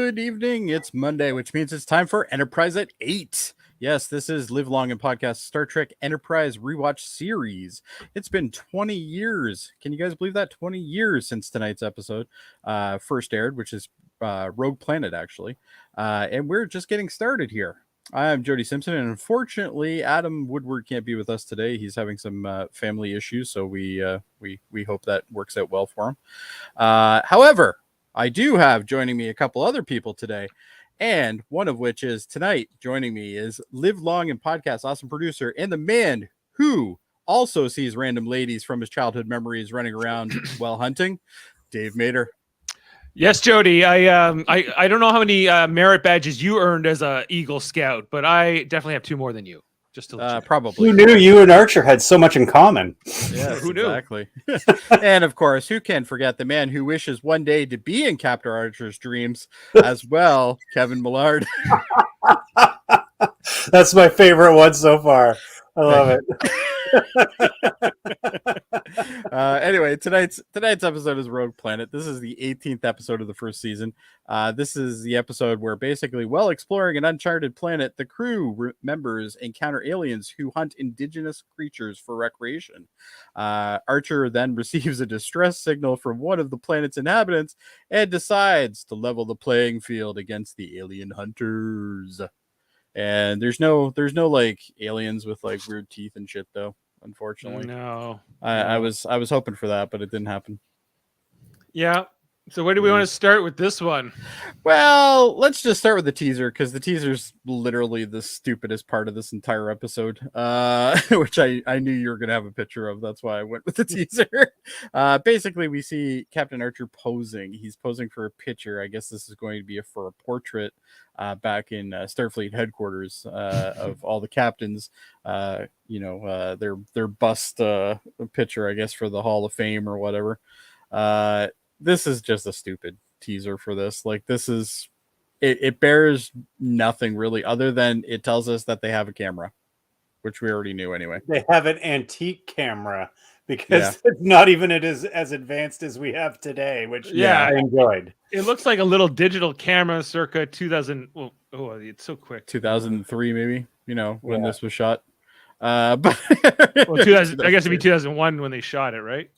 Good evening. It's Monday, which means it's time for Enterprise at 8. Yes, this is Live Long and Podcast Star Trek Enterprise Rewatch series. It's been 20 years. Can you guys believe that? 20 years since tonight's episode first aired, which is Rogue Planet, actually. And we're just getting started here. I'm Jody Simpson, and unfortunately, Adam Woodward can't be with us today. He's having some family issues, so we hope that works out well for him. However, I do have joining me a couple other people today, and one of which is tonight joining me is Live Long and Podcast awesome producer and the man who also sees random ladies from his childhood memories running around while hunting, Dave Mater. Yes, Jody. I don't know how many merit badges you earned as a Eagle Scout, but I definitely have 2 more than you. Just to probably. Who knew you and Archer had so much in common? Yes, who knew? Exactly. And of course, who can forget the man who wishes one day to be in Captain Archer's dreams as well, Kevin Millard. That's my favorite one so far. I love it. Anyway, tonight's episode is Rogue Planet. This is the 18th episode of the first season. This is the episode where basically, while exploring an uncharted planet, the crew members encounter aliens who hunt indigenous creatures for recreation. Archer then receives a distress signal from one of the planet's inhabitants and decides to level the playing field against the alien hunters. And there's no like aliens with like weird teeth and shit though, unfortunately. No. I was hoping for that, but it didn't happen. Yeah. So where do we want to start with this one? Well, let's just start with the teaser, because the teaser's literally the stupidest part of this entire episode, which I knew you were going to have a picture of. That's why I went with the teaser. Basically, we see Captain Archer posing. He's posing for a picture. I guess this is going to be for a portrait back in Starfleet headquarters of all the captains. Their bust picture, I guess, for the Hall of Fame or whatever. This is just a stupid teaser for this. Like, this is it bears nothing really other than it tells us that they have a camera, which we already knew anyway. They have an antique camera because it's not even as advanced as we have today, which I enjoyed. It looks like a little digital camera circa 2000. Oh, it's so quick. 2003, maybe, when this was shot. But 2000, I guess it'd be 2001 when they shot it, right?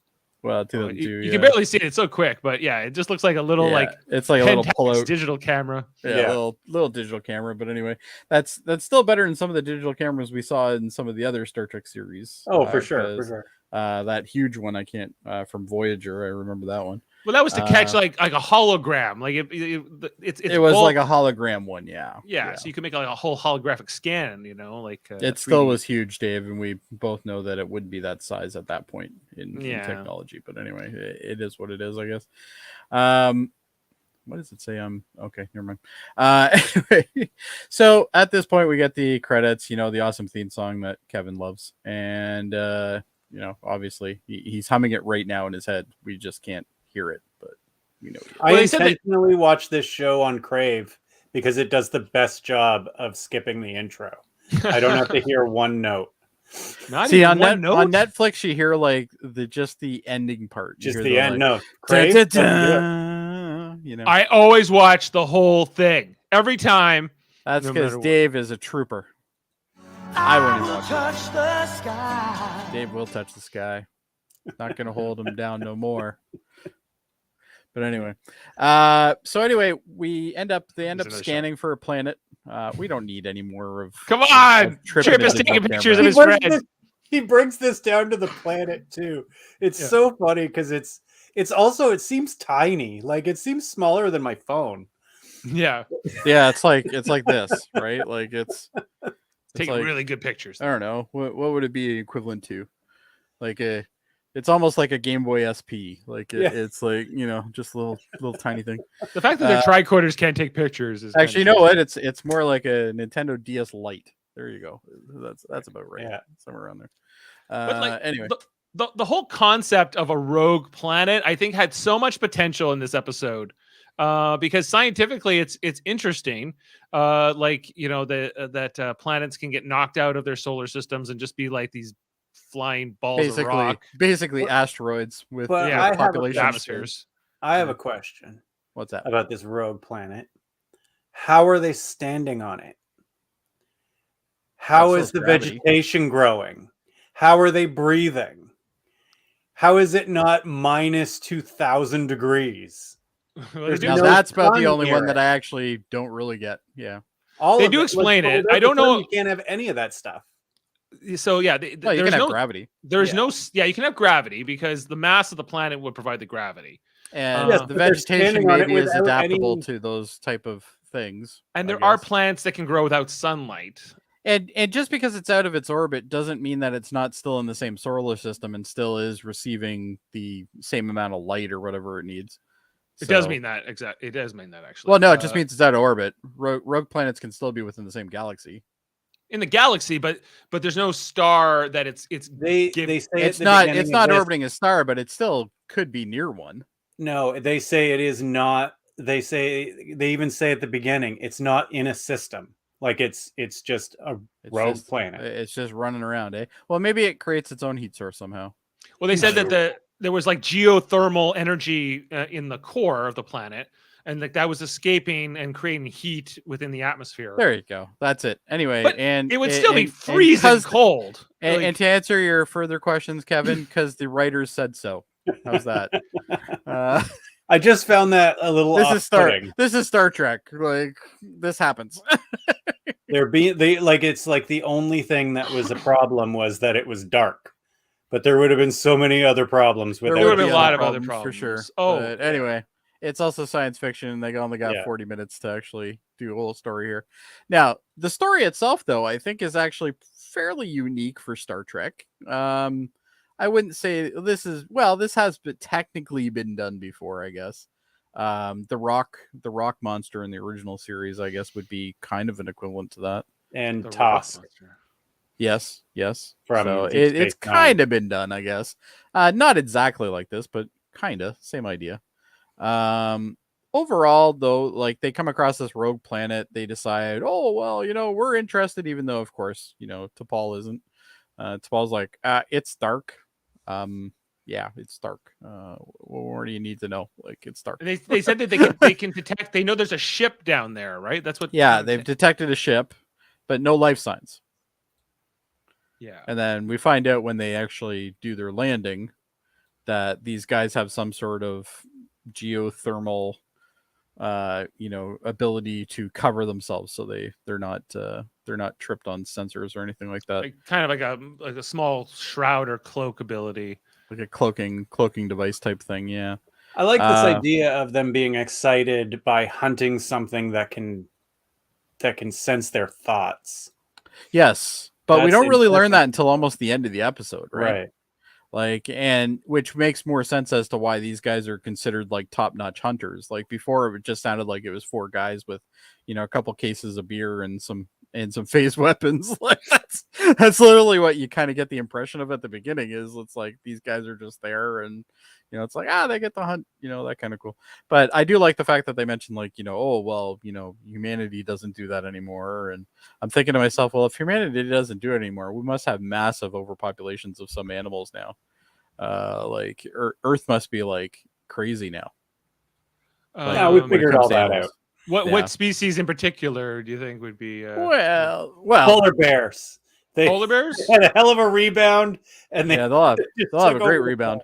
Well, 2002. You can barely see it. It's so quick, but it just looks like a little it's like a little pull-out digital camera. Yeah, a little digital camera. But anyway, that's still better than some of the digital cameras we saw in some of the other Star Trek series. Oh, for sure. That huge one, I can't from Voyager. I remember that one. Well, that was to catch like a hologram. Like it was like a hologram one. Yeah. So you could make like a whole holographic scan. It still was huge, Dave, and we both know that it wouldn't be that size at that point in technology. But anyway, it is what it is, I guess. What does it say? Okay, never mind. Anyway, so at this point we get the credits. The awesome theme song that Kevin loves, and obviously he's humming it right now in his head. We just can't hear it, but I intentionally watch this show on Crave because it does the best job of skipping the intro. I don't have to hear one note. On Netflix you hear like the ending part. Just the end note. I always watch the whole thing every time. That's because Dave is a trooper. I won't even watch the sky. Dave will touch the sky. Not gonna hold him down no more. But anyway, we end up scanning for a planet. We don't need any more of. Come on, Trip is taking pictures of his friends. He brings this down to the planet too. It's so funny because it's also, it seems tiny. Like, it seems smaller than my phone. Yeah. It's like this, right? Like it's taking like, really good pictures. I don't know what would it be equivalent to, like it's almost like a Game Boy SP. Like it's like, just a little tiny thing. The fact that their tricorders can't take pictures is actually, you know what? It's more like a Nintendo DS Lite. There you go. That's about right. Yeah, somewhere around there. Anyway, the whole concept of a rogue planet, I think, had so much potential in this episode. Because scientifically, it's interesting. That planets can get knocked out of their solar systems and just be like these flying balls of rock. Basically asteroids with population atmospheres. I have a question. What's that about this rogue planet? How are they standing on it? How is the gravity. vegetation growing? How are they breathing? How is it not minus 2,000 degrees? Well, There's Now no that's about the sun only near one that it. I actually don't really get. Yeah. All They of do it, explain like, it. I don't know. You can't have any of that stuff. So yeah, Well, you there's can have no gravity. there's Yeah. no yeah, you can have gravity because the mass of the planet would provide the gravity. And Yes, the but they're vegetation standing on it maybe is without adaptable any- to those type of things. And I there are guess. plants that can grow without sunlight. And just because it's out of its orbit doesn't mean that it's not still in the same solar system and still is receiving the same amount of light or whatever it needs. It does So- mean that exactly. It does mean that actually. Well, no, it just means it's out of orbit. Rogue planets can still be within the same galaxy. in the galaxy, but there's no star that it's They give- say at It's the not beginning it's of not this- orbiting a star, but it still could be near one. No, they say it is not. They even say at the beginning it's not in a system. Like it's just a It's rogue just, planet. It's just running around, eh? Well, maybe it creates its own heat source somehow. Well, they said Sure. that there was like geothermal energy in the core of the planet, and like that was escaping and creating heat within the atmosphere. There you go. That's it. Anyway, But and it would still be and freezing 'cause- cold. And, Like, and to answer your further questions, Kevin, because the writers said so. How's that? I just found that a little This is Star. off-putting. This is Star Trek. Like this happens. It's like the only thing that was a problem was that it was dark, but there would have been so many other problems with There would have it. been a lot of other for sure. problems. Oh, But anyway, it's also science fiction, and they only got Yeah. 40 minutes to actually do a little story here. Now, the story itself, though, I think is actually fairly unique for Star Trek. I wouldn't say this has technically been done before, I guess. The rock monster in the original series, I guess, would be kind of an equivalent to that. And the rock Tusk. monster. Yes. From So Deep it's Space Nine. kind of been done, I guess. Not exactly like this, but kind of same idea. Overall, though, like they come across this rogue planet, they decide, oh well, we're interested, even though, of course, T'Pol isn't. T'Pol's like, it's dark. Yeah, it's dark. What more do you need to know? Like, it's dark. And they said that they can detect. They know there's a ship down there, right? That's what. Yeah, they've detected a ship, but no life signs. Yeah. And then we find out when they actually do their landing that these guys have some sort of geothermal ability to cover themselves, so they're not tripped on sensors or anything like that. Like, kind of like a small shroud or cloak ability. Like a cloaking device type thing. Yeah. I like this idea of them being excited by hunting something that can sense their thoughts. Yes, but we That's don't really learn important. that until almost the end of the episode, right? Right. Like, and which makes more sense as to why these guys are considered like top-notch hunters. Like before, it just sounded like it was 4 guys with, a couple cases of beer and some phase weapons. Like that's literally what you kind of get the impression of at the beginning. Is it's like these guys are just there, and it's like they get to hunt, that kind of cool. But I do like the fact that they mentioned like oh well, humanity doesn't do that anymore, and I'm thinking to myself, well, if humanity doesn't do it anymore, we must have massive overpopulations of some animals now. Like Earth must be like crazy now. Yeah, we when it figured comes all to that animals. out. What species in particular do you think would be? Well, Polar bears. They polar bears. had a hell of a rebound, and they yeah, they'll have a took great over the rebound.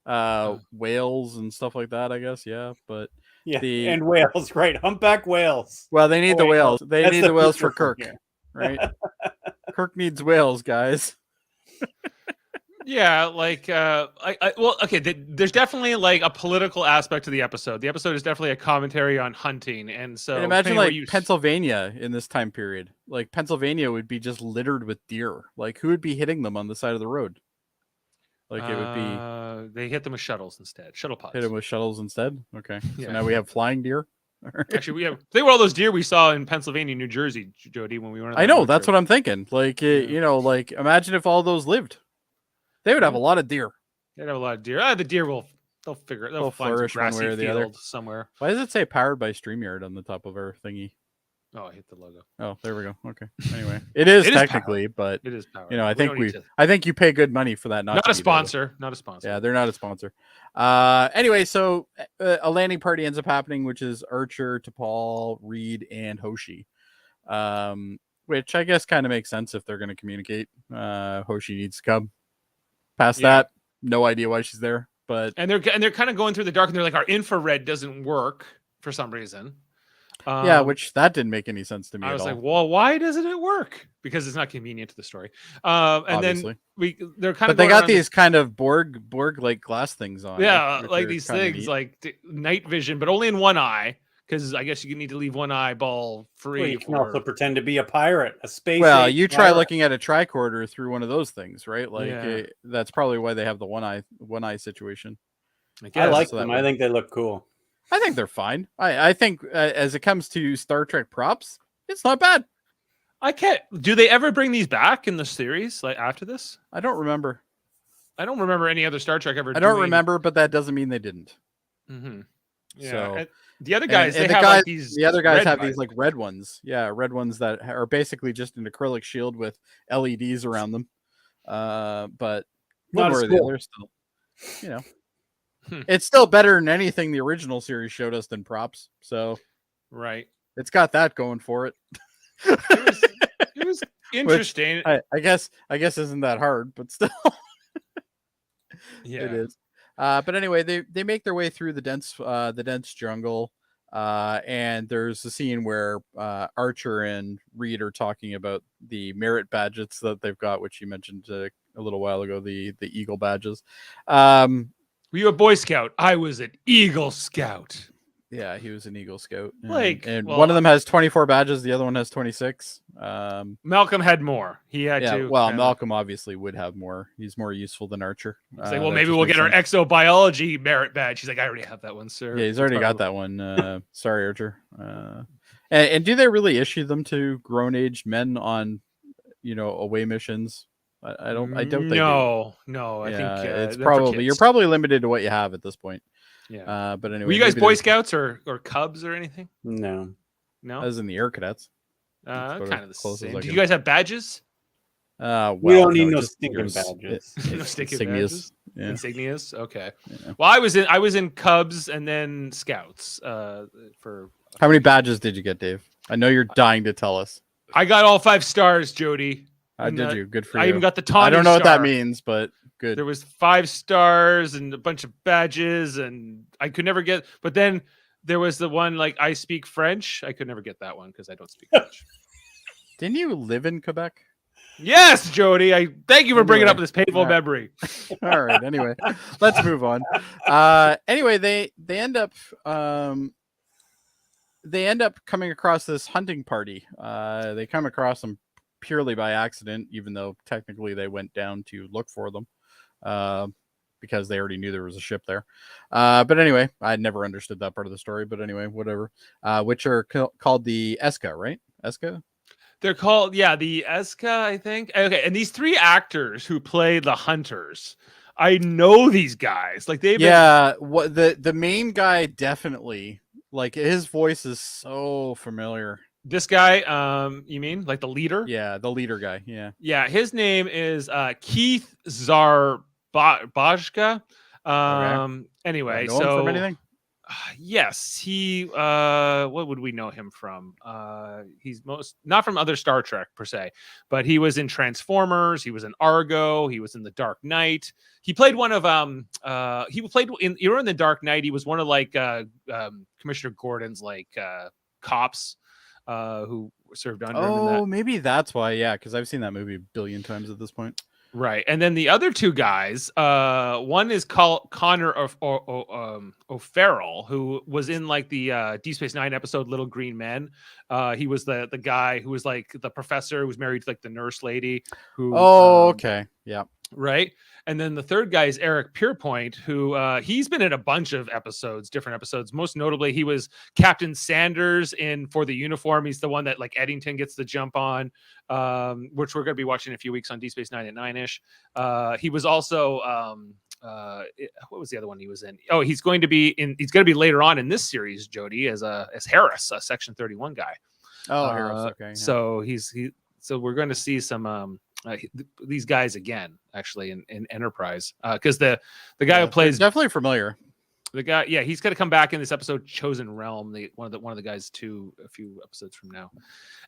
planet. Whales and stuff like that, I guess. Yeah, but Yeah, the- and whales, right? Humpback whales. well, they need the wait, no, whales. They that's need the the whales for future from Kirk, here. right? Kirk needs whales, guys. Yeah, like there's definitely like a political aspect to the episode. The episode is definitely a commentary on hunting, and so And imagine depending where like you- Pennsylvania in this time period. Like Pennsylvania would be just littered with deer. Like who would be hitting them on the side of the road? Like it would be they hit them with shuttles instead, shuttle pods. hit them with shuttles instead. Okay, Yeah. so now we have flying deer. Actually, they were all those deer we saw in Pennsylvania, New Jersey, Jody, when we were. I know that's what I'm thinking. Like like imagine if all those lived. They would have a lot of deer. They'd have a lot of deer. The deer they'll They'll find some flourish one grassy way or the other. field somewhere. Why does it say powered by StreamYard on the top of our thingy? Oh, I hit the logo. Oh, there we go. Okay. Anyway, it is It is technically, but It is powered. you know, I don't need think to- I think you pay good money for that. not to a be there. sponsor. Not a sponsor. Yeah, they're not a sponsor. Anyway, so a landing party ends up happening, which is Archer, T'Pol, Reed, and Hoshi. Which I guess kind of makes sense if they're going to communicate. Hoshi needs to come. Past that, no idea why she's there. But and they're kind of going through the dark, and they're like, our infrared doesn't work for some reason. Yeah, which that didn't make any sense to me. I was at like, all. well, why doesn't it work? Because it's not convenient to the story. And Obviously. then they're kind of. But they got these kind of Borg like glass things on. Yeah, which like are these kinda things, neat. like night vision, but only in one eye. Because I guess you need to leave one eyeball free. Well, you can also pretend to be a pirate, a space. Well, age you try pirate. looking at a tricorder through one of those things, right? Like Yeah. that's probably why they have the one eye situation. I like so them. that I way. think they look cool. I think they're fine. I think as it comes to Star Trek props, it's not bad. I can't. Do they ever bring these back in the series? Like after this, I don't remember. I don't remember any other Star Trek ever. I don't remember, but that doesn't mean they didn't. Mm-hmm. Yeah. So- and the other guys, and they the have guys, like these. the other guys red have guys. these like red ones. Yeah, red ones that are basically just an acrylic shield with LEDs around them. But Not one as way or the cool. other, still, you know, Hmm. it's still better than anything the original series showed us than props. So Right. it's got that going for it. It was interesting. I guess isn't that hard, but still Yeah. it is. But anyway, they make their way through the dense jungle. And there's a scene where Archer and Reed are talking about the merit badges that they've got, which you mentioned a little while ago, the Eagle badges. Were you a Boy Scout? I was an Eagle Scout. Yeah, he was an Eagle Scout. Like, one of them has 24 badges, the other one has 26. Malcolm had more. He had to. Well, kinda- Malcolm obviously would have more. He's more useful than Archer. It's like, well, that maybe just we'll makes get our sense. exobiology merit badge. She's like, I already have that one, sir. Yeah, he's It's already part got of- that one. Sorry, Archer. And do they really issue them to grown-aged men on, away missions? I don't think they do. No. I Yeah, think it's they're for probably you're kids. probably limited to what you have at this point. Yeah. But anyway, Were you guys maybe Boy there's- Scouts or Cubs or anything? No. No. As in the Air Cadets. about Kind as of the close as same. I Did can- you guys have badges? Well, We don't need no just stinking yours. badges. No stinking insignias. badges? Yeah. Insignias. Okay. Yeah. Well, I was in Cubs and then Scouts. For How many badges did you get, Dave? I know you're dying to tell us. I got all 5 stars, Jody. And, Did you? Good for you. I even got the Tawny I don't know what that star. means, but good. There was 5 stars and a bunch of badges, and I could never get. But then there was the one like I speak French. I could never get that one because I don't speak French. Didn't you live in Quebec? Yes, Jody. I thank you for bringing up Anyway, this painful all right. memory. All right. Anyway, let's move on. Anyway, they end up coming across this hunting party. They come across them purely by accident, even though technically they went down to look for them because they already knew there was a ship there. But anyway, I never understood that part of the story. But anyway, whatever. Which are called the Eska, right? Eska. They're called, the Eska, I think. Okay, and these 3 actors who play the hunters, I know these guys. Like they've What the main guy definitely, like, his voice is so familiar. this guy, you mean like the leader? Yeah, the leader guy. Yeah. Yeah, his name is Keith Zarbajka. Anyway, Know him so from anything? Yes, he what would we know him from? He's not from other Star Trek per se, but he was in Transformers, he was in Argo, he was in The Dark Knight. He played one of he played in The Dark Knight, he was one of like Commissioner Gordon's like cops who served under him in that. Oh, maybe that's why. Yeah, because I've seen that movie a billion times at this point. Right. And then the other 2 guys, one is called Connor O'Farrell, who was in like the Deep Space Nine episode Little Green Men. He was the guy who was like the professor who was married to like the nurse lady who Okay. Yeah. right. And then the third guy is Eric Pierpoint, who he's been in a bunch of different episodes. Most notably, he was Captain Sanders in For the Uniform. He's the one that like Eddington gets the jump on, which we're going to be watching in a few weeks on Deep Space Nine at 9ish. He was also what was the other one he was in? Oh, he's going to be later on in this series, Jody, as Harris, a Section 31 guy. Oh, Harris. Okay. Yeah. So so we're going to see some these guys again, actually, in Enterprise, because the guy who plays definitely familiar. The guy, yeah, he's going to come back in this episode, Chosen Realm. One of the guys a few episodes from now.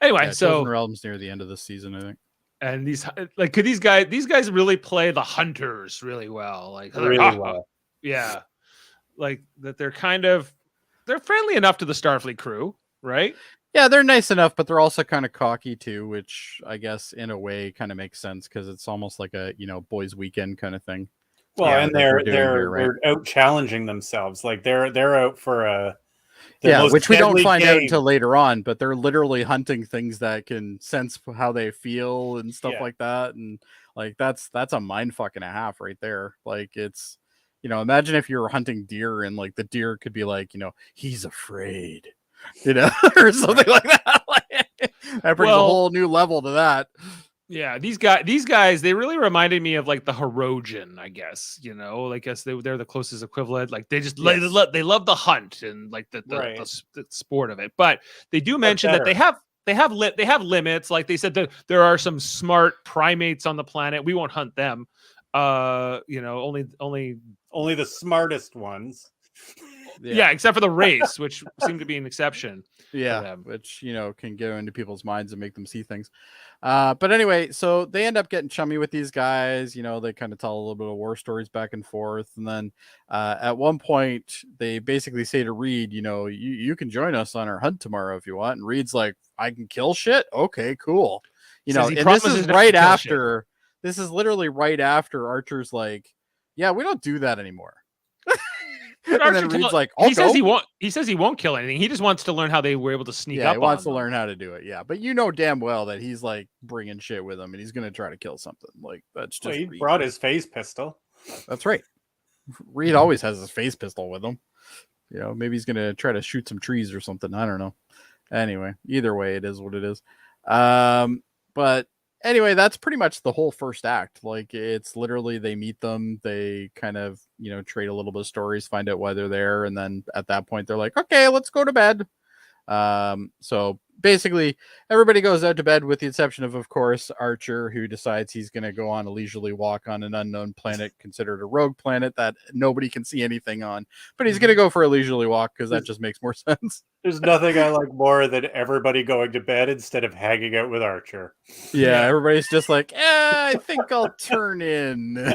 Anyway, so Chosen Realm's near the end of the season, I think. And could these guys really play the hunters really well? Like really well. Yeah, like that they're friendly enough to the Starfleet crew, right? Yeah, they're nice enough, but they're also kind of cocky too, which I guess in a way kind of makes sense because it's almost like a boys' weekend kind of thing. Well, and they're out challenging themselves. Like they're out for which we don't find out until later on, but they're literally hunting things that can sense how they feel and stuff like that. And like that's a mind fuck and a half right there. Like it's imagine if you're hunting deer and like the deer could be like, he's afraid, or something like that. That brings a whole new level to that. Yeah, these guys, they really reminded me of like the Hirogen, I guess. I guess they're the closest equivalent. Like they just they love the hunt and like the sport of it. But they do mention that they have limits. Like they said that there are some smart primates on the planet. We won't hunt them. Only the smartest ones. Yeah, except for the race, which seemed to be an exception. Yeah, which can go into people's minds and make them see things. But anyway, so they end up getting chummy with these guys. They kind of tell a little bit of war stories back and forth, and then at one point they basically say to Reed, you can join us on our hunt tomorrow if you want. And Reed's like, I can kill shit. Okay, cool. And this is right after. Shit. This is literally right after Archer's like, yeah, we don't do that anymore. And then Reed's like, he says he won't kill anything. He just wants to learn how they were able to sneak up. Yeah, he wants to learn how to do it. Yeah, but damn well that he's like bringing shit with him, and he's gonna try to kill something. Like that's just. He brought his phase pistol. That's right. Reed always has his phase pistol with him. Maybe he's gonna try to shoot some trees or something. I don't know. Anyway, either way, it is what it is. But anyway, that's pretty much the whole first act. Like it's literally they meet them, they kind of trade a little bit of stories, find out why they're there, and then at that point they're like, okay, let's go to bed. So basically everybody goes out to bed with the exception of course Archer, who decides he's going to go on a leisurely walk on an unknown planet considered a rogue planet that nobody can see anything on, but he's going to go for a leisurely walk because that just makes more sense. There's nothing I like more than everybody going to bed instead of hanging out with Archer. Yeah, everybody's just like, I think I'll turn in.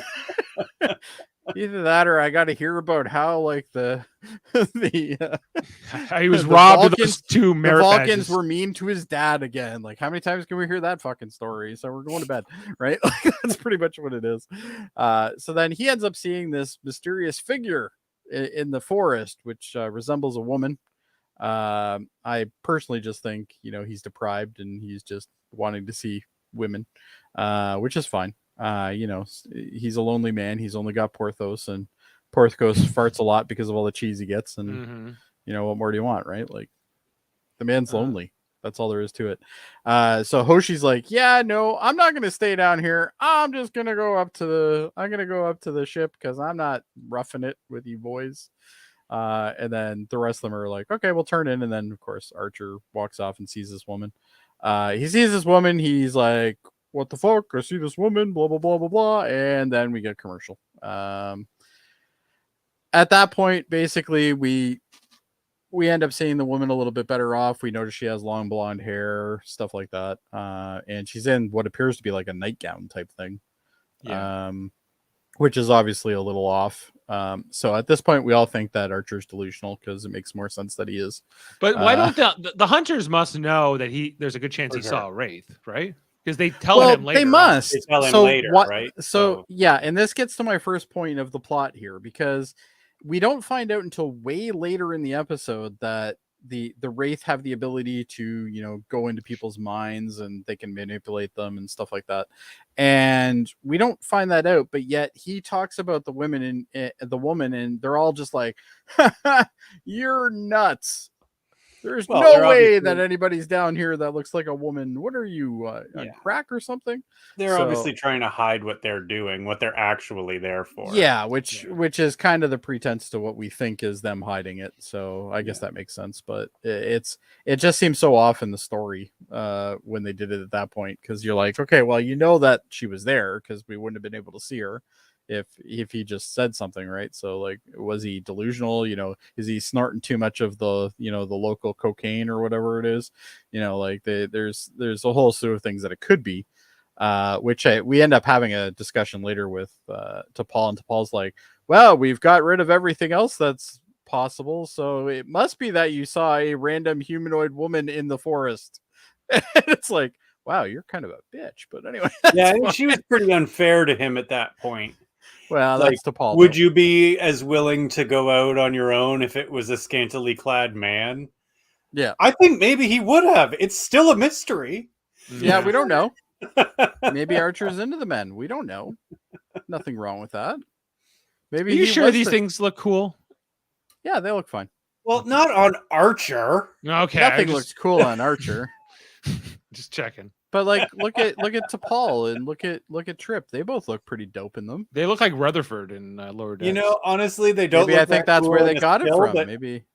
Either that or I got to hear about how like he was robbed of those two merit the Vulcans badges. Were mean to his dad again. Like how many times can we hear that fucking story? So we're going to bed, right? Like, that's pretty much what it is. So then he ends up seeing this mysterious figure in the forest, which resembles a woman. I personally just think he's deprived and he's just wanting to see women, which is fine. He's a lonely man. He's only got Porthos, and Porthos farts a lot because of all the cheese he gets. And what more do you want, right? Like the man's lonely. That's all there is to it. So Hoshi's like, yeah, no, I'm not going to stay down here. I'm just going to go up to the ship because I'm not roughing it with you boys. And then the rest of them are like, okay, we'll turn in. And then of course Archer walks off and sees this woman. He sees this woman. He's like, what the fuck? I see this woman, blah, blah, blah, blah, blah. And then we get a commercial. At that point, basically, we end up seeing the woman a little bit better off. We notice she has long blonde hair, stuff like that. And she's in what appears to be like a nightgown type thing. Yeah. Which is obviously a little off. So at this point, we all think that Archer's delusional because it makes more sense that he is. But why don't the hunters must know that there's a good chance he saw a wraith, right? Because they tell him later. They must. They tell him later, right? So yeah, and this gets to my first point of the plot here, because we don't find out until way later in the episode that the wraith have the ability to go into people's minds and they can manipulate them and stuff like that. And we don't find that out, but yet he talks about the women and the woman, and they're all just like, you're nuts. There's Well, no they're way obviously- that anybody's down here that looks like a woman. What are you, Yeah. crack or something? They're So- obviously trying to hide what they're doing, what they're actually there for. Yeah, which is kind of the pretense to what we think is them hiding it. So I guess Yeah. that makes sense. But it just seems so off in the story when they did it at that point, because you're like, okay, well, you know that she was there because we wouldn't have been able to see her if he just said something, right? So like, was he delusional? Is he snorting too much of the the local cocaine or whatever it is? Like there's a whole slew of things that it could be. Which we end up having a discussion later with T'Pol, and T'Pol's like, well, we've got rid of everything else that's possible, so it must be that you saw a random humanoid woman in the forest. And it's like, wow, you're kind of a bitch. But anyway, Yeah, she was pretty unfair to him at that point. well, Like, that's T'Pol. Would though. you be as willing to go out on your own if it was a scantily clad man? Yeah. I think maybe he would have. It's still a mystery. Yeah, we don't know. Maybe Archer's into the men. We don't know. Nothing wrong with that. Maybe Are you he sure was these the- things look cool? Yeah, they look fine. Well, not on Archer. Okay, Nothing looks cool on Archer. just checking. But like, look at T'Pol and look at Trip. They both look pretty dope in them. They look like Rutherford in Lower Decks. You know, honestly, they don't. Maybe I look think that that's cool where they in a got it still, from. but Maybe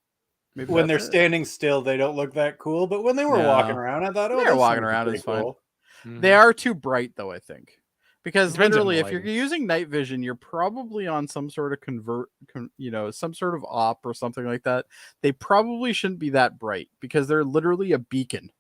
when they're that's it. standing still, they don't look that cool. But when they were No. walking around, I thought, oh, They're that's walking something around, pretty it's fine. cool. Mhm. They are too bright, though, I think. Because Depends on literally, the if you're lighting. using night vision, you're probably on some sort of some sort of op or something like that. They probably shouldn't be that bright because they're literally a beacon.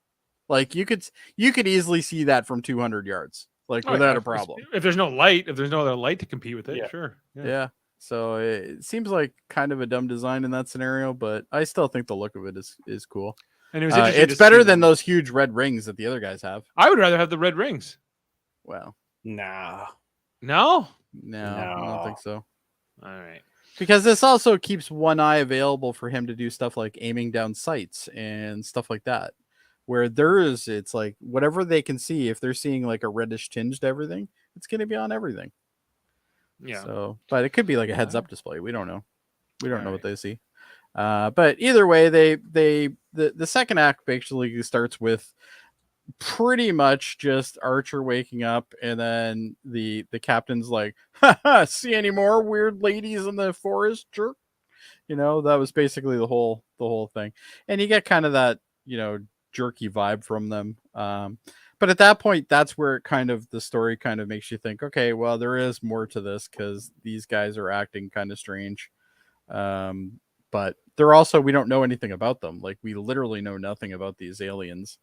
Like you could easily see that from 200 yards, like Oh, without yeah, a problem. If there's no light, if there's no other light to compete with it, Yeah. sure. Yeah. So it seems like kind of a dumb design in that scenario, but I still think the look of it is cool. And it was interesting. It's to better see than them. those huge red rings that the other guys have. I would rather have the red rings. Well, Nah. No. no, I don't No. think so. All right. Because this also keeps one eye available for him to do stuff like aiming down sights and stuff like that. Where theirs, it's like whatever they can see, if they're seeing like a reddish tinge to everything, it's going to be on everything. Yeah. So, but it could be like a heads up display. We don't know. We don't know what Alright. they see. But either way, the second act basically starts with pretty much just Archer waking up, and then the captain's like, haha, see any more weird ladies in the forest, jerk? That was basically the whole thing. And you get kind of that, jerky vibe from them. But at that point, that's where the story kind of makes you think, okay, well, there is more to this because these guys are acting kind of strange. But they're also, we don't know anything about them. Like, we literally know nothing about these aliens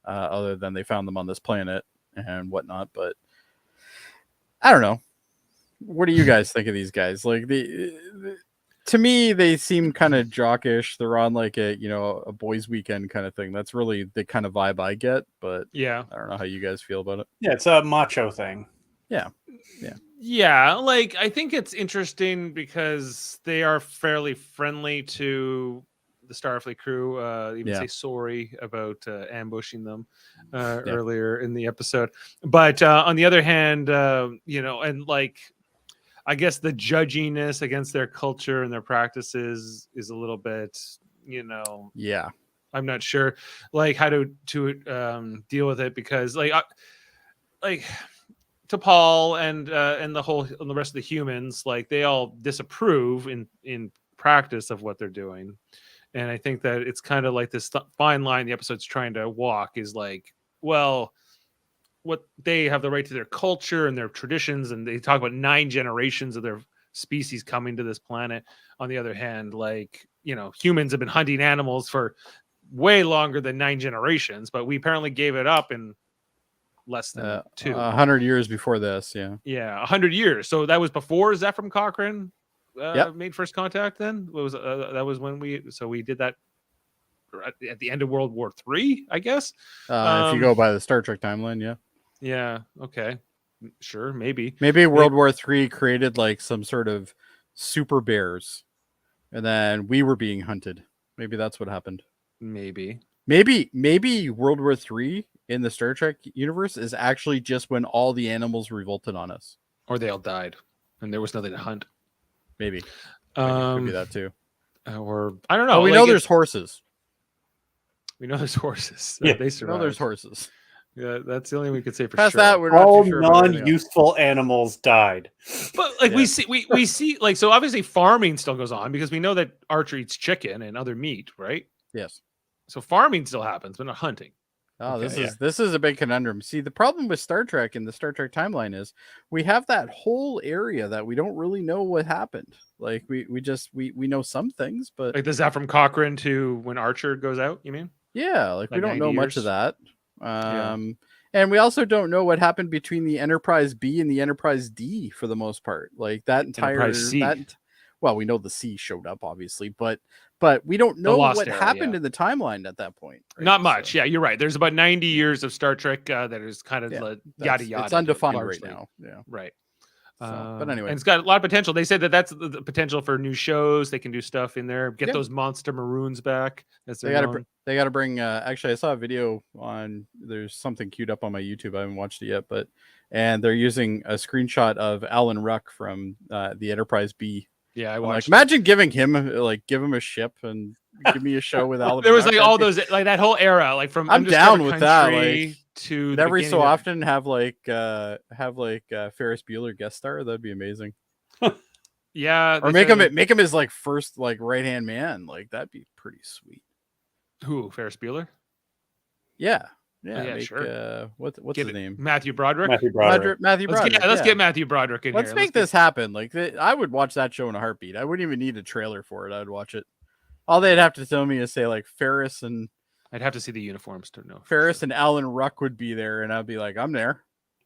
other than they found them on this planet and whatnot. But I don't know. What do you guys think of these guys? Like, to me, they seem kind of jockish. They're on like a boys' weekend kind of thing. That's really the kind of vibe I get. But Yeah. I don't know how you guys feel about it. Yeah, it's a macho thing. Yeah. Like, I think it's interesting because they are fairly friendly to the Starfleet crew. Even say sorry about ambushing them earlier in the episode. But on the other hand, and like, I guess the judginess against their culture and their practices is a little bit, Yeah. I'm not sure like how to deal with it because like T'Pol and the rest of the humans, like they all disapprove in practice of what they're doing. And I think that it's kind of like this fine line the episode's trying to walk is like, well, what they have the right to their culture and their traditions, and they talk about 9 generations of their species coming to this planet. On the other hand, like, humans have been hunting animals for way longer than 9 generations, but we apparently gave it up in less than 2. 100 years before this. Yeah. 100 years. So that was before Zephram Cochrane Yep. made first contact. Then that was when we did that at the end of World War III, I guess. If you go by the Star Trek timeline, yeah. Yeah. Okay. Sure. Maybe. Maybe World War III created like some sort of super bears, and then we were being hunted. Maybe that's what happened. Maybe World War III in the Star Trek universe is actually just when all the animals revolted on us. Or they all died, and there was nothing to hunt. Maybe. Could be that too. Or I don't know. Oh, we know there's horses. We know there's horses. Yeah. They survive. No, there's horses. Yeah, that's the only we could say for Past sure. that, we're not All too sure about anything else. non-useful animals died. But like Yeah. we see like, so obviously farming still goes on because we know that Archer eats chicken and other meat, right? Yes. So farming still happens, but not hunting. Oh, Okay, this is a big conundrum. See, the problem with Star Trek and the Star Trek timeline is we have that whole area that we don't really know what happened. Like we know some things, but Like, is that from Cochrane to when Archer goes out? You mean? yeah, like we Like don't 90 know much of years? that. Yeah. And we also don't know what happened between the Enterprise B and the Enterprise D for the most part. Like that entire Enterprise C. well, we know the C showed up obviously, but we don't know lost what era, happened yeah. in the timeline at that point. right? Not much. So Yeah, you're right. There's about 90 years of Star Trek that is kind of Yeah, yada that's- yada. It's undefined largely. right now. Yeah. Right. So, but anyway, and it's got a lot of potential. They said that that's the potential for new shows. They can do stuff in there. Get Yeah. those monster maroons back. As they got to bring. Actually, I saw a video on. There's something queued up on my YouTube. I haven't watched it yet, and they're using a screenshot of Alan Ruck from the Enterprise B. Yeah, I I'm watched. like, imagine giving him give him a ship and give me a show with Alan. There was Ruck. like all those like that whole era, like from I'm down with that. Country Like to and the every so beginning of- often have Ferris Bueller guest star. That'd be amazing. Yeah, Or make him his like first like right hand man. Like that'd be pretty sweet. who Ferris Bueller. Yeah. yeah, Make, sure. what's Get his it. Name? Matthew Broderick. Matthew Broderick. Matthew Broderick. Let's yeah. get Matthew Broderick in Let's here. make this happen. Like I would watch that show in a heartbeat. I wouldn't even need a trailer for it. I'd watch it. All they'd have to tell me is say like Ferris and I'd have to see the uniforms to know. Ferris and Alan Ruck would be there, and I'd be like, I'm there.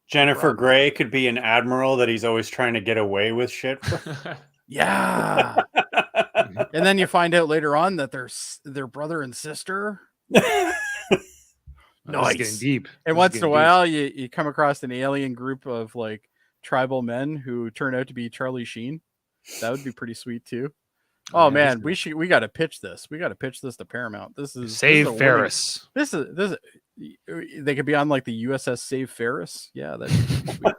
Jennifer Grey could be an admiral that he's always trying to get away with shit from. Yeah. And then you find out later on that they're brother and sister. Nice. Getting deep. And once in a while, you come across an alien group of like tribal men who turn out to be Charlie Sheen. That would be pretty sweet too. Oh yeah, man, we got to pitch this. We got to pitch this to Paramount. Save Ferris. This is they could be on like the USS Save Ferris. Yeah, that'd be pretty sweet.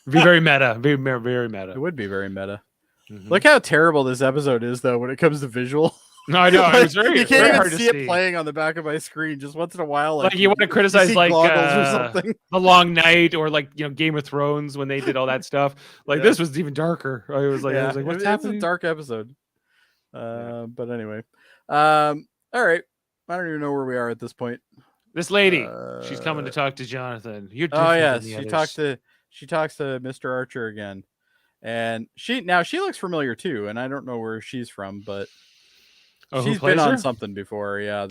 Be very meta. Very meta. It would be very meta. Mhm. Look how terrible this episode is though when it comes to visual. No, I know. Like, It was very, you can't very even hard see to it playing on the back of my screen. Just once in a while, Like you want to criticize see like goggles or something. The Long Night or like Game of Thrones when they did all that stuff. Like Yeah. this was even darker. I was like, what's it's happening? a dark episode. But anyway, all right. I don't even know where we are at this point. This lady, she's coming to talk to Jonathan. You're different Oh yes, than the she talks to Mr. Archer again, and she looks familiar too. And I don't know where she's from, but who she's plays been on her? something before. Yeah,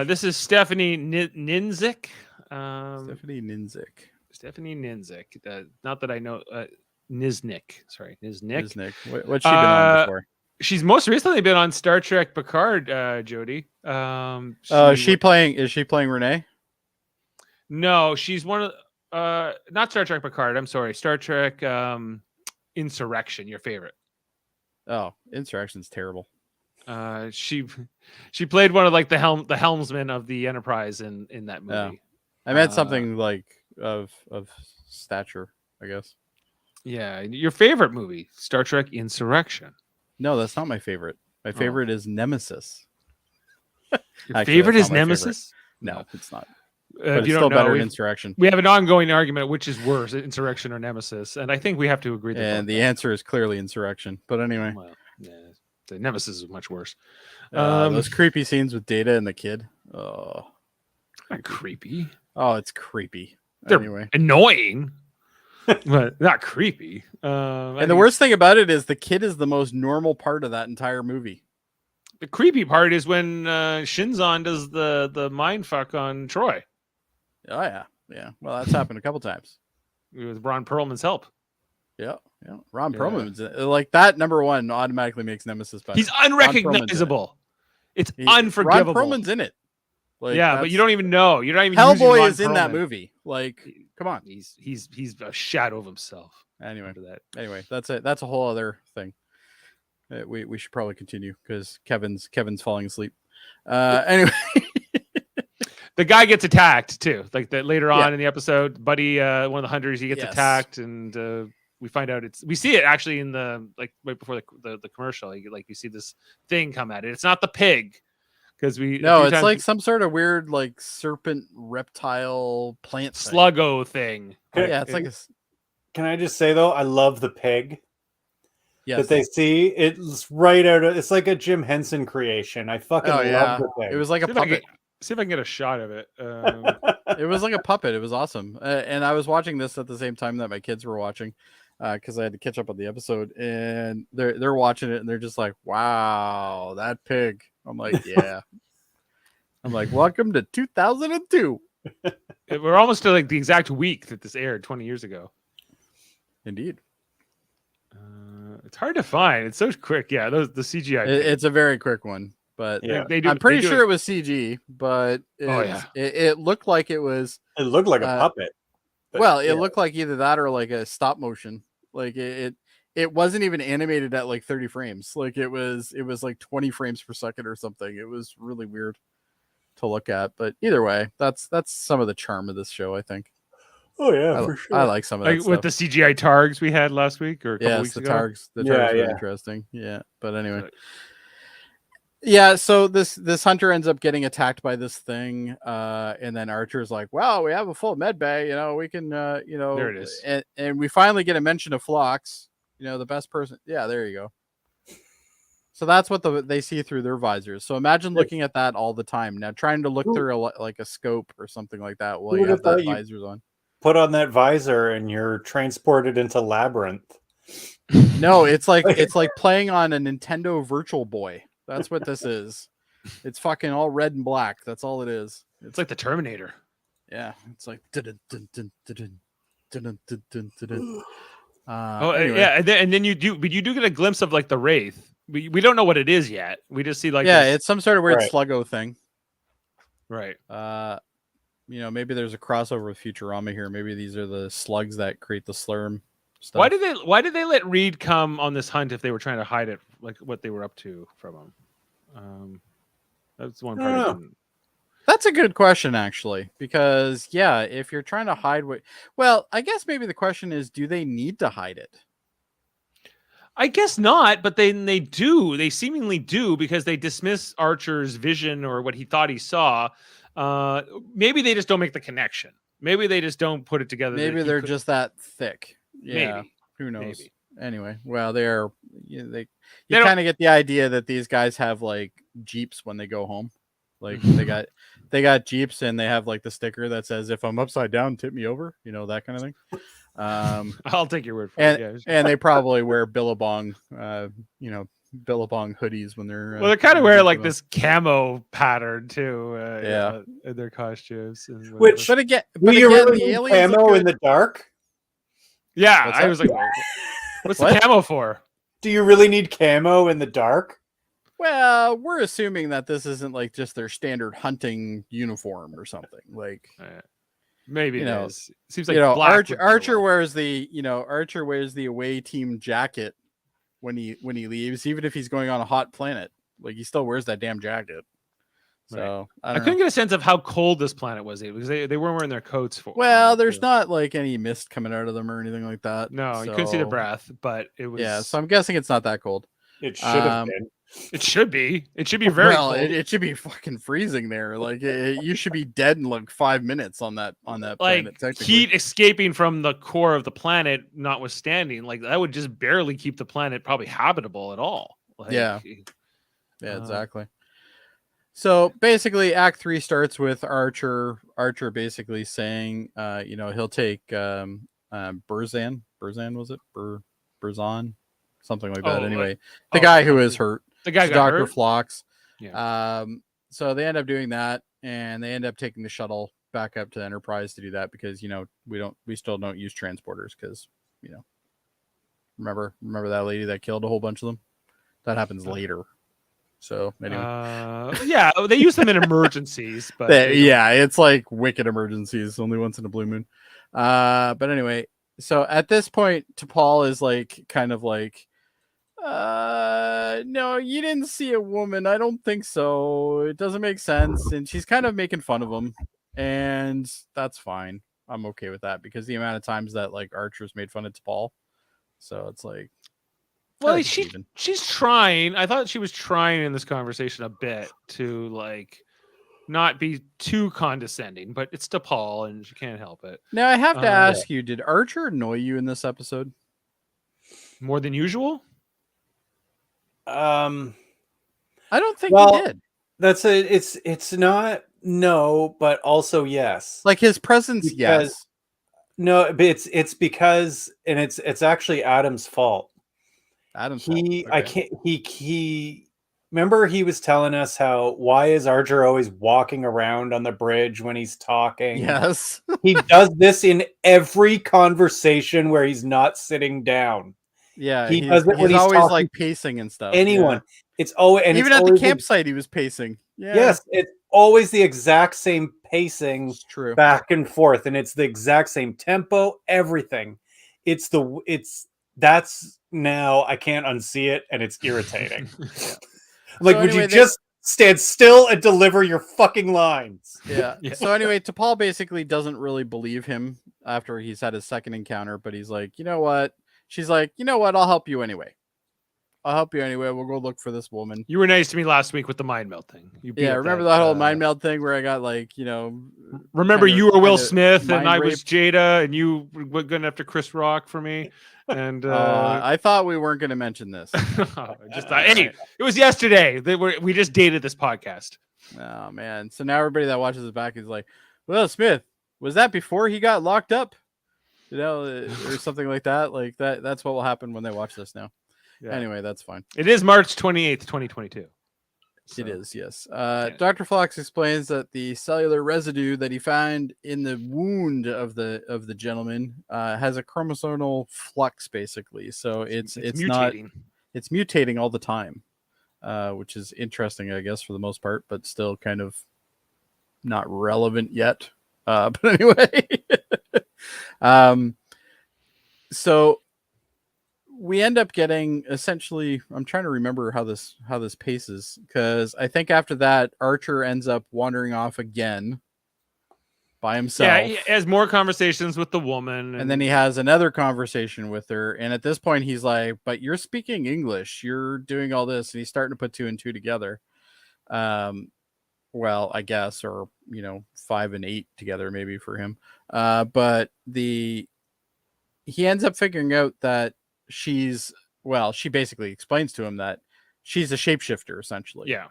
this is Stephanie Ninzik. Stephanie Ninzik. Stephanie Ninzik. Not that I know. Niznik. Sorry, Niznik. Niznik. What's she been on before? She's most recently been on Star Trek Picard, Jody. Is she playing Renee? No, she's one of not Star Trek Picard. I'm sorry, Star Trek Insurrection. Your favorite? Oh, Insurrection's terrible. She played one of like the helmsman of the Enterprise in that movie. Yeah. I meant something like of stature, I guess. Yeah, your favorite movie, Star Trek Insurrection. No, that's not my favorite. My favorite is Nemesis. Your Actually, favorite that's is not my Nemesis? No, it's not. If But it's you still don't know, better than we Insurrection. have an ongoing argument which is worse, Insurrection or Nemesis, and I think we have to agree. And the answer is clearly Insurrection. But anyway, well, yeah, the Nemesis is much worse. those creepy scenes with Data and the kid. Oh, Not creepy. oh, it's creepy. They're Anyway, annoying, but not creepy. and the worst thing about it is the kid is the most normal part of that entire movie. The creepy part is when Shinzon does the mind fuck on Troy Oh yeah, yeah. Well, that's happened a couple times. with Ron Perlman's help. Yeah, yeah. Ron Yeah. Perlman's like that. Number one automatically makes Nemesis better. He's unrecognizable. It's unforgivable. Ron Perlman's in it. Like, yeah, but you don't even know. You're not even. Hellboy Ron is in that Perlman. movie. Like, come on. He's a shadow of himself. Anyway, Remember that. anyway, that's it. That's a whole other thing. We should probably continue because Kevin's falling asleep. Anyway, The guy gets attacked too. Like that later on Yeah. in the episode, Buddy, one of the hunters, he gets Yes. attacked, and we find out we see it actually in the like right before the commercial. Like you see this thing come at it. It's not the pig because we No, it's like some sort of weird like serpent reptile plant thing. sluggo thing. Yeah, it's like a. Can I just say though, I love the pig. Yes. That they see. It's right out of. It's like a Jim Henson creation. I fucking love the pig. It was like a puppet. See if I can get a shot of it. It was like a puppet. It was awesome. And I was watching this at the same time that my kids were watching, because I had to catch up on the episode. And they're watching it and they're just like, "Wow, that pig!" I'm like, "Yeah." I'm like, "Welcome to 2002." We're almost to like the exact week that this aired 20 years ago. Indeed. It's hard to find. It's so quick. Yeah, the CGI. It's a very quick one, but yeah. I'm pretty sure it was CG, but it looked like it was. It looked like a puppet. But, it looked like either that or like a stop motion. Like it wasn't even animated at like 30 frames. Like it was like 20 frames per second or something. It was really weird to look at. But either way, that's some of the charm of this show, I think. Oh yeah, for sure. I like some of that stuff. With the CGI targs we had last week or a couple weeks ago. Targs. The targs were interesting. Yeah, but anyway. Yeah, so this hunter ends up getting attacked by this thing, and then Archer's like, "Well, we have a full med bay. We can, There it is. And we finally get a mention of Phlox. The best person. Yeah, there you go. So that's what they see through their visors. So imagine looking at that all the time. Now trying to look through like a scope or something like that while you have that visors on. Put on that visor and you're transported into Labyrinth. No, it's like playing on a Nintendo Virtual Boy. That's what this is. It's fucking all red and black. That's all it is. It's like the Terminator. Yeah, it's like. Anyway. Yeah, and then you do get a glimpse of like the Wraith. We don't know what it is yet. We just see like it's some sort of weird sluggo thing. Right. Maybe there's a crossover with Futurama here. Maybe these are the slugs that create the slurm stuff. Why did they let Reed come on this hunt if they were trying to hide it, like what they were up to from him? That's one part. That's a good question, actually, because if you're trying to hide I guess maybe the question is, do they need to hide it? I guess not, but they do. They seemingly do, because they dismiss Archer's vision or what he thought he saw. Maybe they just don't make the connection. Maybe they just don't put it together. Maybe they're just that thick. Yeah. Maybe. Who knows? Maybe. Anyway, well, you kind of get the idea that these guys have like Jeeps when they go home. Like they got Jeeps and they have like the sticker that says, "If I'm upside down, tip me over," that kind of thing. I'll take your word for it. And they probably wear Billabong, Billabong hoodies when they're. Well, they're kind of wearing like this camo pattern too. In their costumes. But again, the aliens camo in the dark. Yeah, I was like, what's the camo for? Do you really need camo in the dark? Well, we're assuming that this isn't like just their standard hunting uniform or something. Like, maybe it is. Seems like Archer wears the away team jacket when he leaves, even if he's going on a hot planet. Like, he still wears that damn jacket. So I couldn't get a sense of how cold this planet was. Because they weren't wearing their coats for. Well, there's not like any mist coming out of them or anything like that. No, you couldn't see the breath, but it was. Yeah, so I'm guessing it's not that cold. It should have been. It should be. It should be very cold. It should be fucking freezing there. Like you should be dead in like 5 minutes on that like planet. Heat escaping from the core of the planet, notwithstanding, like that would just barely keep the planet probably habitable at all. Like, yeah, exactly. So basically, Act 3 starts with Archer basically saying, he'll take Burzan. Burzan, was it? Burzan? Something like that. Anyway, the guy who is hurt. The guy got Dr. hurt? Phlox. Yeah. So they end up doing that, and they end up taking the shuttle back up to the Enterprise to do that because we still don't use transporters because remember that lady that killed a whole bunch of them? That happens later. So anyway, they use them in emergencies, but it's like wicked emergencies, only once in a blue moon. But anyway, so at this point, T'Pol is like kind of like, no, you didn't see a woman. I don't think so. It doesn't make sense, and she's kind of making fun of him, and that's fine. I'm okay with that because the amount of times that like Archer's made fun of T'Pol, so it's like. Well, she's trying. I thought she was trying in this conversation a bit to like not be too condescending, but it's to Paul and she can't help it. Now I have to ask you, did Archer annoy you in this episode? More than usual? I don't think he did. It's not no, but also yes. Like his presence, yes. No, but it's because, and it's actually Adam's fault. He remember he was telling us why is Archer always walking around on the bridge when he's talking? Yes. He does this in every conversation where he's not sitting down. Yeah, he does it when he's always talking like pacing and stuff. Anyone. Yeah. It's always, and even it's at the campsite he was pacing. Yeah. Yes, it's always the exact same pacing. It's true. Back and forth, and it's the exact same tempo, everything. That's now I can't unsee it, and it's irritating. Yeah. Like, would you just stand still and deliver your fucking lines? Yeah. So anyway, T'Pol basically doesn't really believe him after he's had his second encounter, but he's like, you know what? She's like, you know what? I'll help you anyway. We'll go look for this woman. You were nice to me last week with the mind meld thing. Remember that whole mind meld thing where I got remember you were Will Smith and I was Jada and you were going after Chris Rock for me. And I thought we weren't going to mention this. Hey, it was yesterday. We just dated this podcast. Oh man! So now everybody that watches it back is like, "Will Smith, was that before he got locked up?" Or something like that. Like that. That's what will happen when they watch this now. Yeah. Anyway, that's fine. It is March 28th, 2022. So, it is, yes. Dr. Phlox explains that the cellular residue that he found in the wound of the gentleman has a chromosomal flux, basically. So it's mutating. It's mutating all the time, which is interesting, I guess, for the most part, but still kind of not relevant yet. But anyway, so we end up getting essentially, I'm trying to remember how this paces, because I think after that Archer ends up wandering off again by himself. Yeah, he has more conversations with the woman, and then he has another conversation with her, and at this point he's like, but you're speaking English, you're doing all this, and he's starting to put two and two together. Well, I guess, or 5 and 8 together maybe for him. But he ends up figuring out that she basically explains to him that she's a shapeshifter, essentially. Yeah.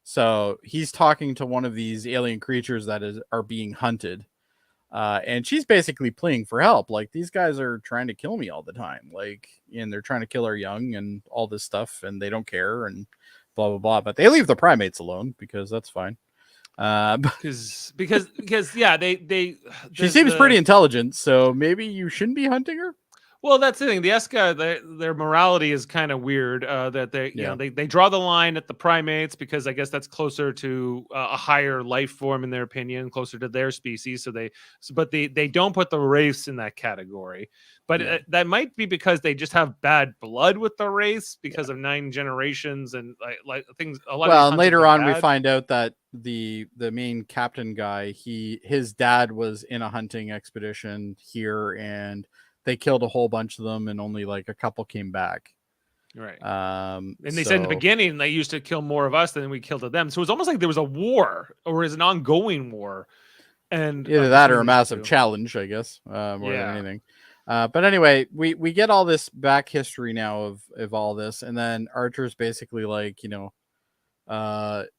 So he's talking to one of these alien creatures that are being hunted. And she's basically pleading for help. Like, these guys are trying to kill me all the time. Like, and they're trying to kill our young and all this stuff, and they don't care and blah, blah, blah. But they leave the primates alone because that's fine. Because yeah, she seems pretty intelligent, so maybe you shouldn't be hunting her. Well, that's the thing. The Eska, their morality is kind of weird. That they draw the line at the primates because I guess that's closer to a higher life form in their opinion, closer to their species. But they don't put the race in that category. But that might be because they just have bad blood with the race because of 9 generations and like things. And later on, we find out that the main captain guy, his dad was in a hunting expedition here, and they killed a whole bunch of them, and only like a couple came back. Right. And they said in the beginning they used to kill more of us than we killed of them. So it's almost like there was a war, or is an ongoing war, and either that or a massive challenge, I guess, more than anything. But anyway, we get all this back history now of all this, and then Archer's basically like, like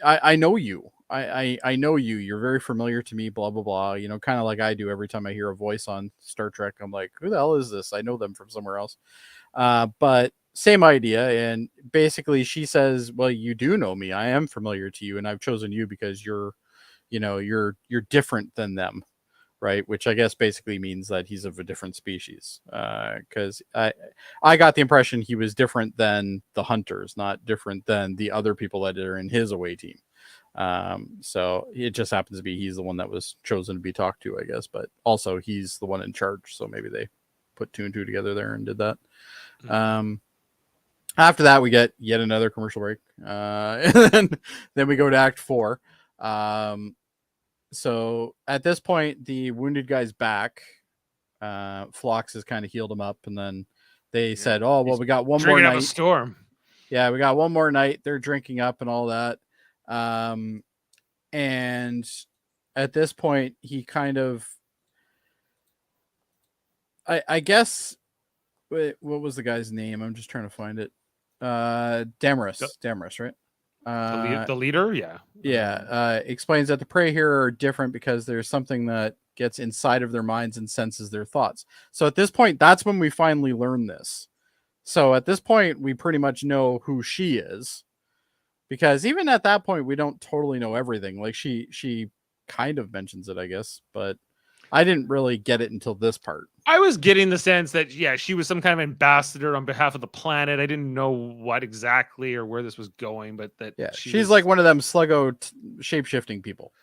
I know you. I know you. You're very familiar to me, blah, blah, blah. Kind of like I do every time I hear a voice on Star Trek. I'm like, who the hell is this? I know them from somewhere else. But same idea. And basically she says, well, you do know me. I am familiar to you, and I've chosen you because you're different than them. Right. Which I guess basically means that he's of a different species. Because I got the impression he was different than the hunters, not different than the other people that are in his away team. So it just happens to be he's the one that was chosen to be talked to, I guess, but also he's the one in charge, so maybe they put 2 and 2 together there and did that. After that we get yet another commercial break, and then we go to Act 4. So at this point the wounded guy's back. Phlox has kind of healed him up, and then they said, "Oh, well, we got one more Drinking up a night." storm. Yeah, we got one more night. They're drinking up and all that. And at this point, he kind of, I guess, wait, what was the guy's name? I'm just trying to find it. Damaris, right? The leader, yeah. Explains that the prey here are different because there's something that gets inside of their minds and senses their thoughts. So at this point, that's when we finally learn this. So at this point, we pretty much know who she is, because even at that point, we don't totally know everything. Like she kind of mentions it, I guess, but I didn't really get it until this part. I was getting the sense that, yeah, she was some kind of ambassador on behalf of the planet. I didn't know what exactly or where this was going, but that she's like one of them sluggo shape-shifting people.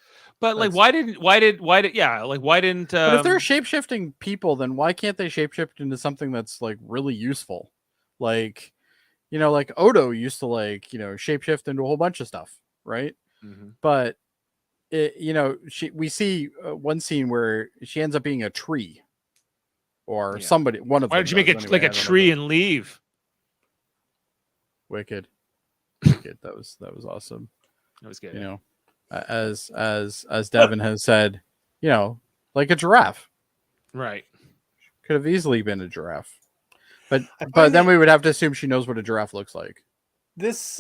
But like, why didn't But if they're shape-shifting people, then why can't they shapeshift into something that's like really useful? Like, like Odo used to shapeshift into a whole bunch of stuff, right? Mm-hmm. But we see one scene where she ends up being a tree, or somebody. One of them. Why did you make it like a tree and leave? Wicked. That was awesome. That was good. As Devin has said, like a giraffe. Right. Could have easily been a giraffe. But then we would have to assume she knows what a giraffe looks like. These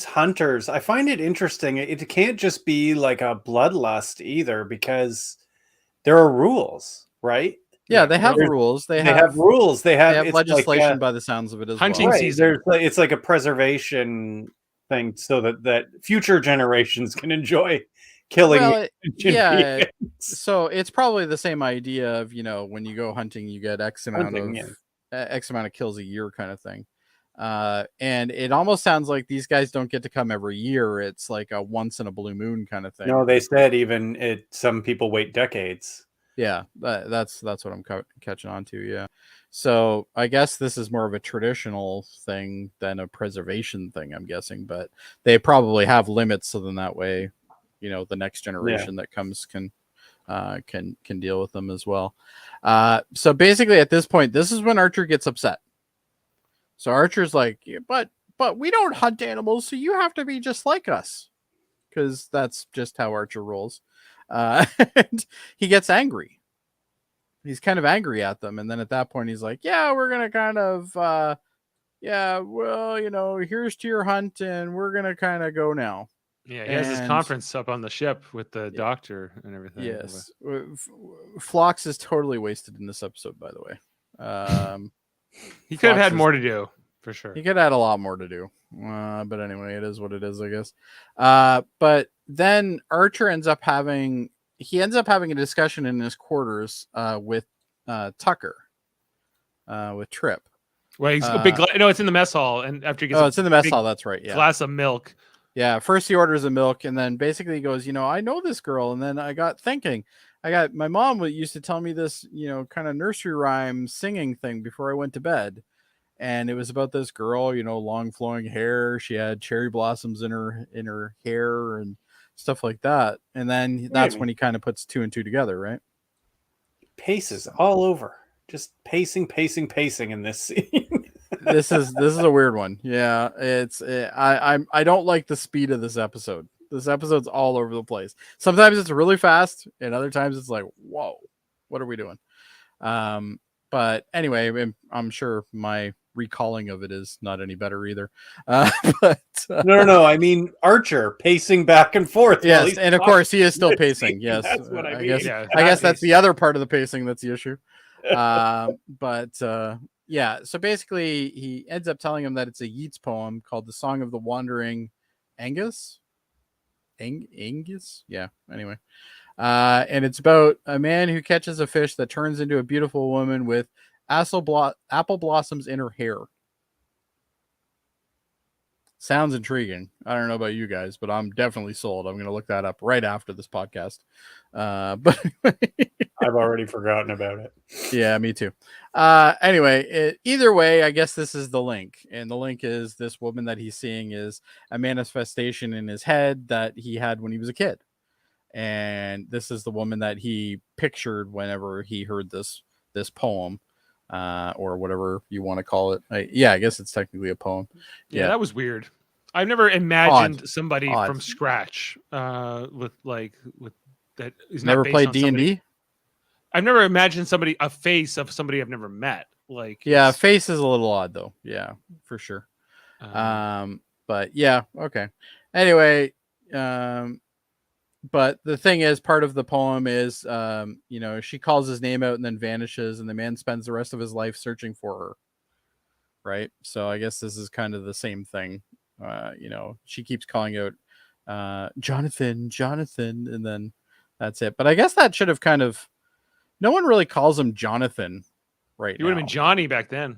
hunters, I find it interesting. It can't just be like a bloodlust either, because there are rules, right? Yeah, they have rules. They have rules. They have legislation by the sounds of it as hunting well. Season. It's like a preservation thing, so that future generations can enjoy killing. So it's probably the same idea of when you go hunting, you get X amount of kills a year kind of thing. And it almost sounds like these guys don't get to come every year. It's like a once in a blue moon kind of thing. No, they said some people wait decades. Yeah, that's what I'm catching on to. Yeah. So I guess this is more of a traditional thing than a preservation thing, I'm guessing, but they probably have limits. So then that way, the next generation that comes can deal with them as well. So basically at this point, this is when Archer gets upset. So Archer's like, but we don't hunt animals, so you have to be just like us, because that's just how Archer rolls. And he gets angry. He's kind of angry at them, and then at that point, he's like, "Yeah, we're gonna kind of, here's to your hunt, and we're gonna kind of go now." Yeah, he has his conference up on the ship with the doctor and everything. Yes, Phlox is totally wasted in this episode, by the way. He could have had more to do, for sure. He could have had a lot more to do. But anyway, it is what it is, I guess. But then Archer ends up having a discussion in his quarters with Tucker, with Trip. Well, he's a big. It's in the mess hall, and after he gets it's in the mess hall. That's right. Yeah, glass of milk. Yeah, first he orders a milk, and then basically he goes, I know this girl, and then I got thinking. My mom used to tell me this, kind of nursery rhyme singing thing before I went to bed. And it was about this girl, long flowing hair. She had cherry blossoms in her hair and stuff like that. And then that's when he kind of puts two and two together, right? Paces all over, just pacing in this scene. This is a weird one. Yeah, I don't like the speed of this episode. This episode's all over the place. Sometimes it's really fast, and other times it's like, whoa, what are we doing? But anyway, I'm sure my recalling of it is not any better either. No. I mean, Archer pacing back and forth. Yes, and of course he is still pacing. Yes, that's what I mean. I guess that's the other part of the pacing that's the issue. So basically he ends up telling him that it's a Yeats poem called The Song of the Wandering Angus. Angus? Yeah, anyway. And it's about a man who catches a fish that turns into a beautiful woman with apple blossoms in her hair. Sounds intriguing. I don't know about you guys, but I'm definitely sold. I'm going to look that up right after this podcast. But I've already forgotten about it. Yeah, me too. Anyway, either way, I guess this is the link. And the link is this woman that he's seeing is a manifestation in his head that he had when he was a kid. And this is the woman that he pictured whenever he heard this this poem, or whatever you want to call it. I guess it's technically a poem. Yeah, that was weird. I've never imagined somebody Odd. from scratch with that is Never not based played on D&D? somebody. I've never imagined a face of somebody I've never met. Like, Yeah, face is a little odd though. Yeah, for sure. um, But yeah, okay. Anyway, but the thing is, part of the poem is, she calls his name out and then vanishes, and the man spends the rest of his life searching for her. Right. So I guess this is kind of the same thing. She keeps calling out, Jonathan, and then that's it. But I guess that should have no one really calls him Jonathan right he now. would have been Johnny back then.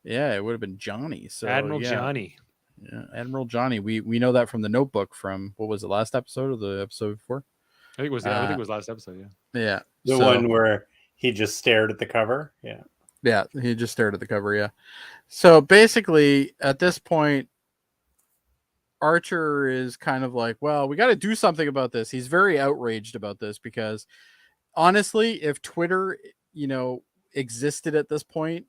Yeah, it would have been Johnny. So Admiral yeah. Johnny. Yeah, Admiral Johnny. We know that from the Notebook from, what was it, last episode or the episode before? I think it was last episode. Yeah. Yeah. The one where he just stared at the cover. Yeah. Yeah, he just stared at the cover. Yeah. So basically, at this point, Archer is kind of like, well, we got to do something about this. He's very outraged about this because, honestly, if Twitter, existed at this point,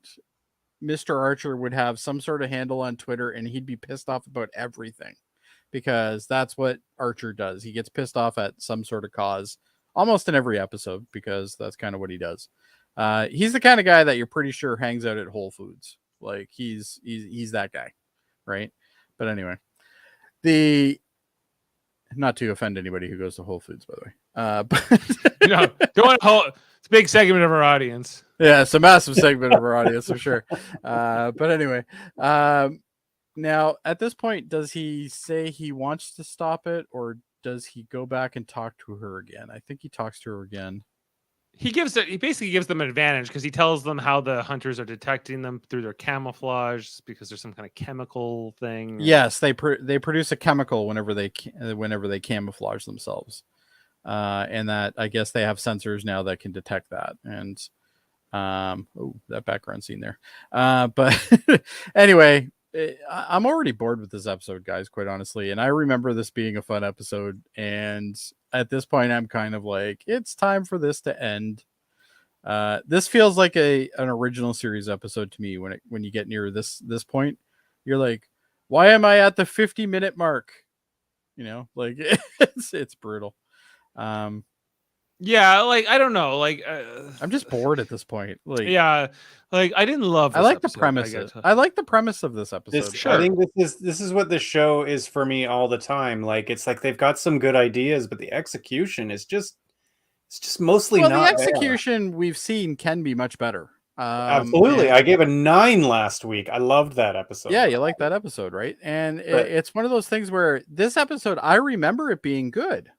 Mr. Archer would have some sort of handle on Twitter and he'd be pissed off about everything, because that's what Archer does. He gets pissed off at some sort of cause almost in every episode, because that's kind of what he does. He's the kind of guy that you're pretty sure hangs out at Whole Foods. Like he's that guy, right? But anyway, not to offend anybody who goes to Whole Foods, by the way. But it's a big segment of our audience. Yeah, it's a massive segment of our audience for sure. But anyway, now at this point, does he say he wants to stop it, or does he go back and talk to her again? I think he talks to her again. He basically gives them an advantage because he tells them how the hunters are detecting them through their camouflage, because there's some kind of chemical thing. Yes, they produce a chemical whenever they camouflage themselves, and that, I guess, they have sensors now that can detect that. And that background scene there. But anyway, I'm already bored with this episode, guys, quite honestly. And I remember this being a fun episode, and at this point, I'm kind of like, it's time for this to end. This feels like an original series episode to me. When you get near this point, you're like, why am I at the 50-minute mark? Like it's brutal. Yeah, like, I don't know, like I'm just bored at this point. Like, yeah, like, I didn't love this I like episode, the premise. I like the premise of this episode. I think this is what the show is for me all the time. Like, it's like they've got some good ideas, but the execution is just mostly not the execution there. We've seen can be much better. Absolutely. I gave a 9 last week. I loved that episode. Yeah, you like that episode, right? And it's one of those things where this episode, I remember it being good.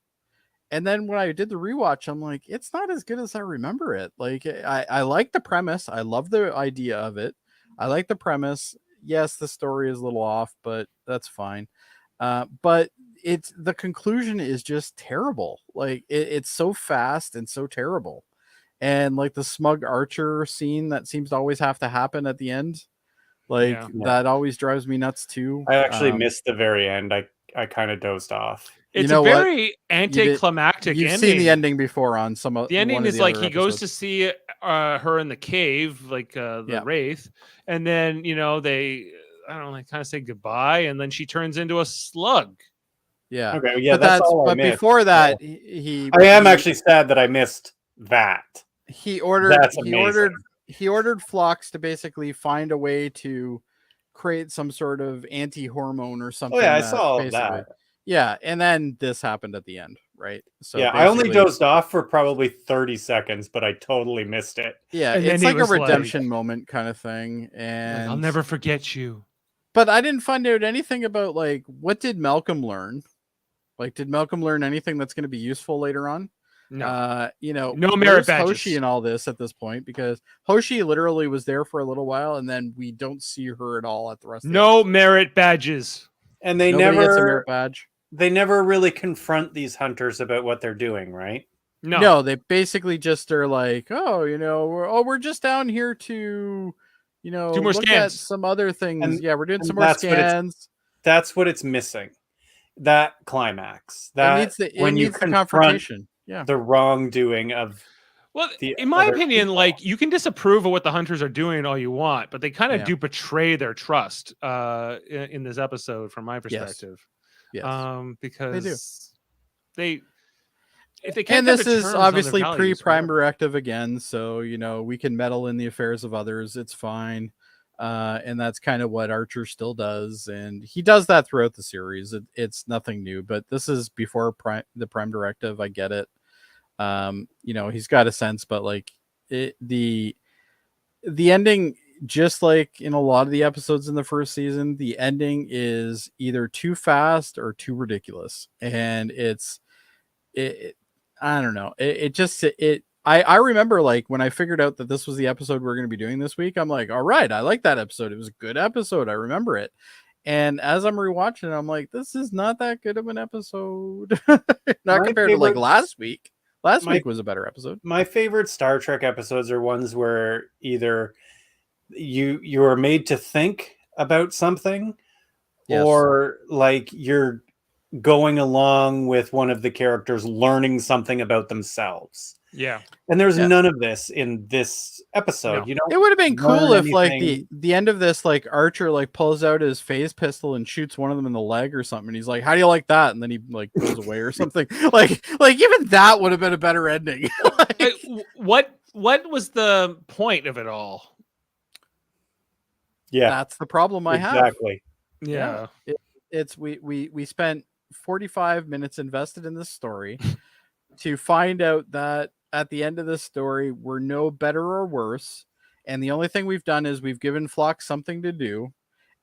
And then when I did the rewatch, I'm like, it's not as good as I remember it. Like, I like the premise. I love the idea of it. I like the premise. Yes, the story is a little off, but that's fine. But the conclusion is just terrible. Like, it's so fast and so terrible. And like the smug Archer scene that seems to always have to happen at the end. Like, that always drives me nuts too. I actually missed the very end. I kind of dozed off. It's a very anticlimactic You've ending. seen the ending before on some of the ending. Is like he goes episodes. to see her in the cave, like the Wraith, and then they kind of say goodbye, and then she turns into a slug. Yeah. Okay. Yeah, that's all I missed. Before that, I am actually sad that I missed that. He ordered Phlox to basically find a way to create some sort of anti-hormone or something. Oh yeah, I saw that. Yeah, and then this happened at the end, right? So yeah, I only dozed off for probably 30 seconds, but I totally missed it. Yeah, and it's like a redemption moment kind of thing. And like, I'll never forget you. But I didn't find out anything about, like, what did Malcolm learn? Like, did Malcolm learn anything that's going to be useful later on? No. No merit badges. Hoshi and all this at this point, because Hoshi literally was there for a little while, and then we don't see her at all at the rest of the merit badges. And they Nobody gets a merit badge. They never really confront these hunters about what they're doing, right? No, they basically just are like, we're just down here to, do more look scans. at some other things. And, we're doing some more scans. That's what it's missing. That climax. That it needs the confrontation. Yeah. The wrongdoing of Well, the in my other opinion, people. like you can disapprove of what the hunters are doing all you want, but they kind of Yeah. do betray their trust in this episode, from my Yes. perspective. Yes. Because they if they And can't come to this is terms on their obviously values, pre-Prime whatever. Directive again, so we can meddle in the affairs of others. It's fine, and that's kind of what Archer still does, and he does that throughout the series. It's nothing new, but this is before the Prime Directive. I get it. He's got a sense, but like the ending, just like in a lot of the episodes in the first season, the ending is either too fast or too ridiculous, and it I don't know. I remember like when I figured out that this was the episode we're going to be doing this week, I'm like, all right, I like that episode. It was a good episode. I remember it. And as I'm rewatching it, I'm like, this is not that good of an episode. Not compared to like last week. Last week was a better episode. My favorite Star Trek episodes are ones where either you are made to think about something, Yes. or like you're going along with one of the characters learning something about themselves. Yeah. And there's Yeah. none of this in this episode. No. You know, It would have been cool learn if like anything. the end of this, like Archer like pulls out his phase pistol and shoots one of them in the leg or something, and he's like, how do you like that? And then he like goes away or something. like even that would have been a better ending. Like, what was the point of it all? Yeah, That's the problem I have. exactly. Yeah. It's we spent 45 minutes invested in this story to find out that at the end of this story we're no better or worse, and the only thing we've done is we've given Phlox something to do,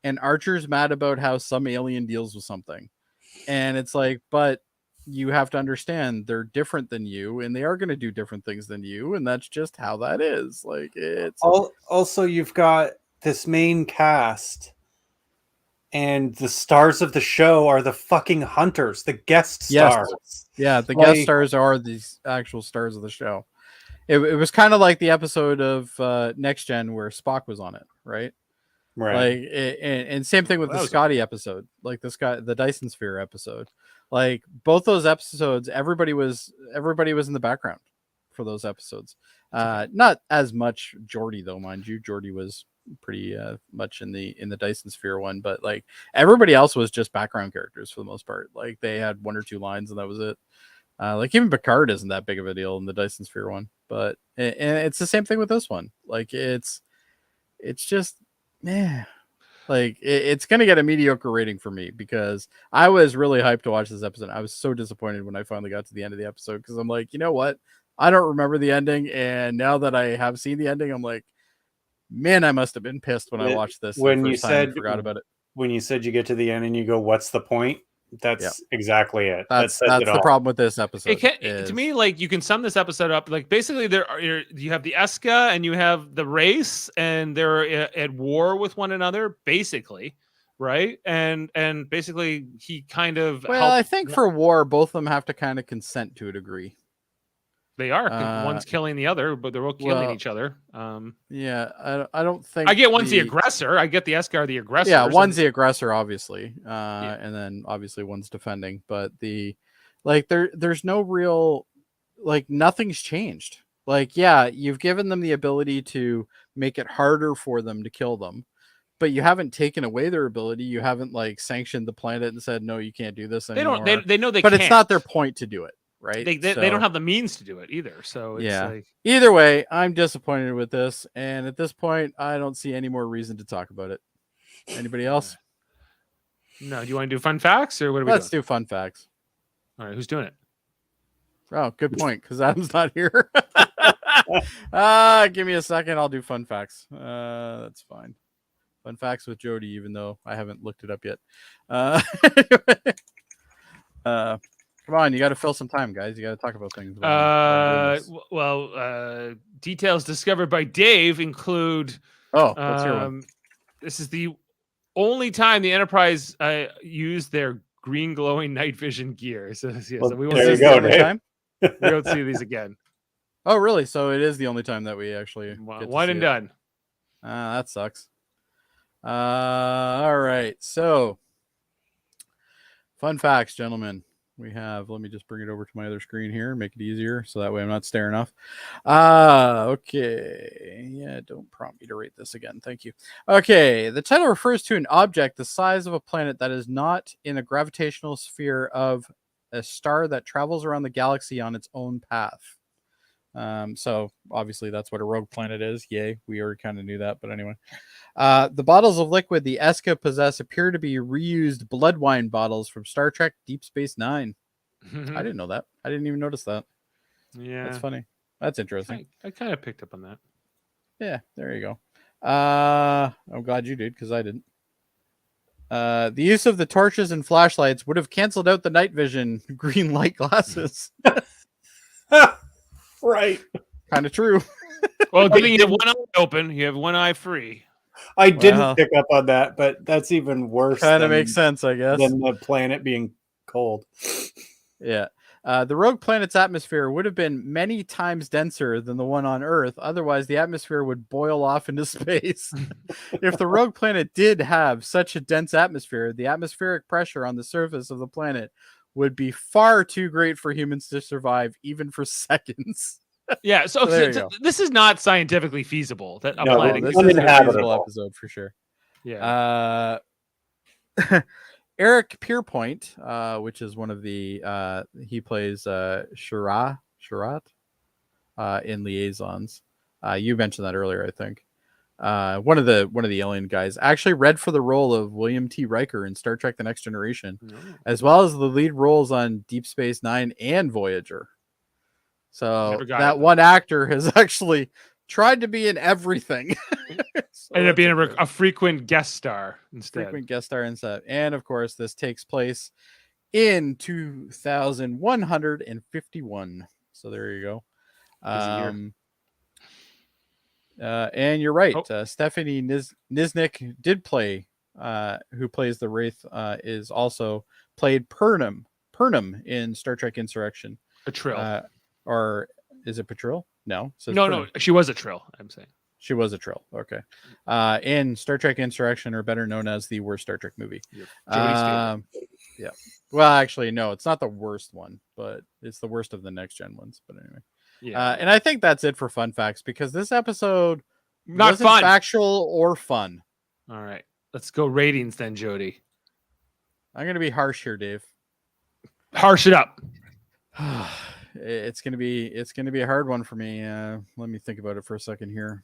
and Archer's mad about how some alien deals with something, and it's like, but you have to understand they're different than you, and they are going to do different things than you, and that's just how that is. Like, it's Also, you've got this main cast, and the stars of the show are the fucking hunters, the guest Yes. stars. Yeah, the guest stars are the actual stars of the show. It was kind of like the episode of Next Gen where Spock was on it, right? Right. Like, and same thing with That the was Scotty episode, like the Dyson Sphere episode. Like both those episodes, everybody was in the background for those episodes. Not as much Jody though, mind you. Jody was pretty much in the Dyson Sphere one, but like everybody else was just background characters for the most part. Like they had one or two lines and that was it. Like even Picard isn't that big of a deal in the Dyson Sphere one, but and it's the same thing with this one. Like it's just like it's gonna get a mediocre rating for me because I was really hyped to watch this episode. I was so disappointed when I finally got to the end of the episode because I'm like, you know what? I don't remember the ending, and now that I have seen the ending, I'm like, man, I must have been pissed when I watched this when the you first time said and forgot about it. When you said you get to the end and you go, "What's the point?" That's exactly it. That's it the all. problem with this episode. To me, like you can sum this episode up like basically you have the Eska and you have the race, and they're at war with one another, basically, right? And basically he kind of I think for war, both of them have to kind of consent to a degree. They are. One's killing the other, but they're both killing each other. Yeah, I don't think I get one's the aggressor. I get the Eska are the aggressor. Yeah, one's the aggressor, obviously, and then obviously one's defending. But there's no real, like, nothing's changed. Like, yeah, you've given them the ability to make it harder for them to kill them, but you haven't taken away their ability. You haven't like sanctioned the planet and said no, you can't do this anymore. They know they but can't. It's not their point to do it. Right, they don't have the means to do it either. So it's like... either way, I'm disappointed with this, and at this point, I don't see any more reason to talk about it. Anybody else? No. Do you want to do fun facts or what are we Let's doing? do fun facts. All right, who's doing it? Oh, good point, because Adam's not here. Give me a second. I'll do fun facts. That's fine. Fun facts with Jody, even though I haven't looked it up yet. Come on, you got to fill some time, guys. You got to talk about things. Details discovered by Dave include. Let's hear one. This is the only time the Enterprise used their green glowing night vision gear. So we won't there see you go, these Dave. we won't see these again. Oh, really? So it is the only time that we actually one and done. That sucks. All right. So, fun facts, gentlemen. We have, let me just bring it over to my other screen here and make it easier so that way I'm not staring off. Okay. Yeah, don't prompt me to rate this again. Thank you. Okay. The title refers to an object the size of a planet that is not in a gravitational sphere of a star that travels around the galaxy on its own path. So obviously that's what a rogue planet is. Yay. We already kind of knew that, but anyway. The bottles of liquid the Eska possess appear to be reused blood wine bottles from Star Trek Deep Space Nine. I didn't know that. I didn't even notice that. Yeah. That's funny. That's interesting. I kind of picked up on that. Yeah, there you go. I'm glad you did because I didn't. The use of the torches and flashlights would have canceled out the night vision green light glasses. Right. Kind of true. Well, good thing you have one eye open. You have one eye free. I didn't Well, pick up on that, but that's even worse. Kind of makes sense, I guess. Than the planet being cold. Yeah. The rogue planet's atmosphere would have been many times denser than the one on Earth. Otherwise, the atmosphere would boil off into space. If the rogue planet did have such a dense atmosphere, the atmospheric pressure on the surface of the planet would be far too great for humans to survive, even for seconds. Yeah, so There you go. this is not scientifically feasible. That a No, planet This could- is a uninhabitable. feasible episode for sure. yeah. Eric Pierpoint, which is one of the he plays Sharat in Liaisons. You mentioned that earlier, I think. One of the alien guys actually read for the role of William T. Riker in Star Trek: The Next Generation, as well as the lead roles on Deep Space Nine and Voyager. So Never got that it, one actor has actually tried to be in everything. So Ended up being that's a frequent guest star instead. frequent guest star instead. And of course, this takes place in 2151. So there you go. Busy year. And you're right. Oh. Stephanie Niznik did play, who plays the Wraith, is also played Purnam in Star Trek Insurrection. A trill. Or is it Patrol? No. It says no, Purnam. she was a trill, I'm saying. She was a trill. Okay. In Star Trek Insurrection, or better known as the worst Star Trek movie. Yep. Jody's favorite. Yeah. Well, actually, no, it's not the worst one, but it's the worst of the next gen ones. But anyway. Yeah. And I think that's it for fun facts, because this episode Not wasn't fun. factual or fun. All right. Let's go ratings then, Jody. I'm going to be harsh here, Dave. Harsh it up. It's gonna be a hard one for me. Let me think about it for a second here.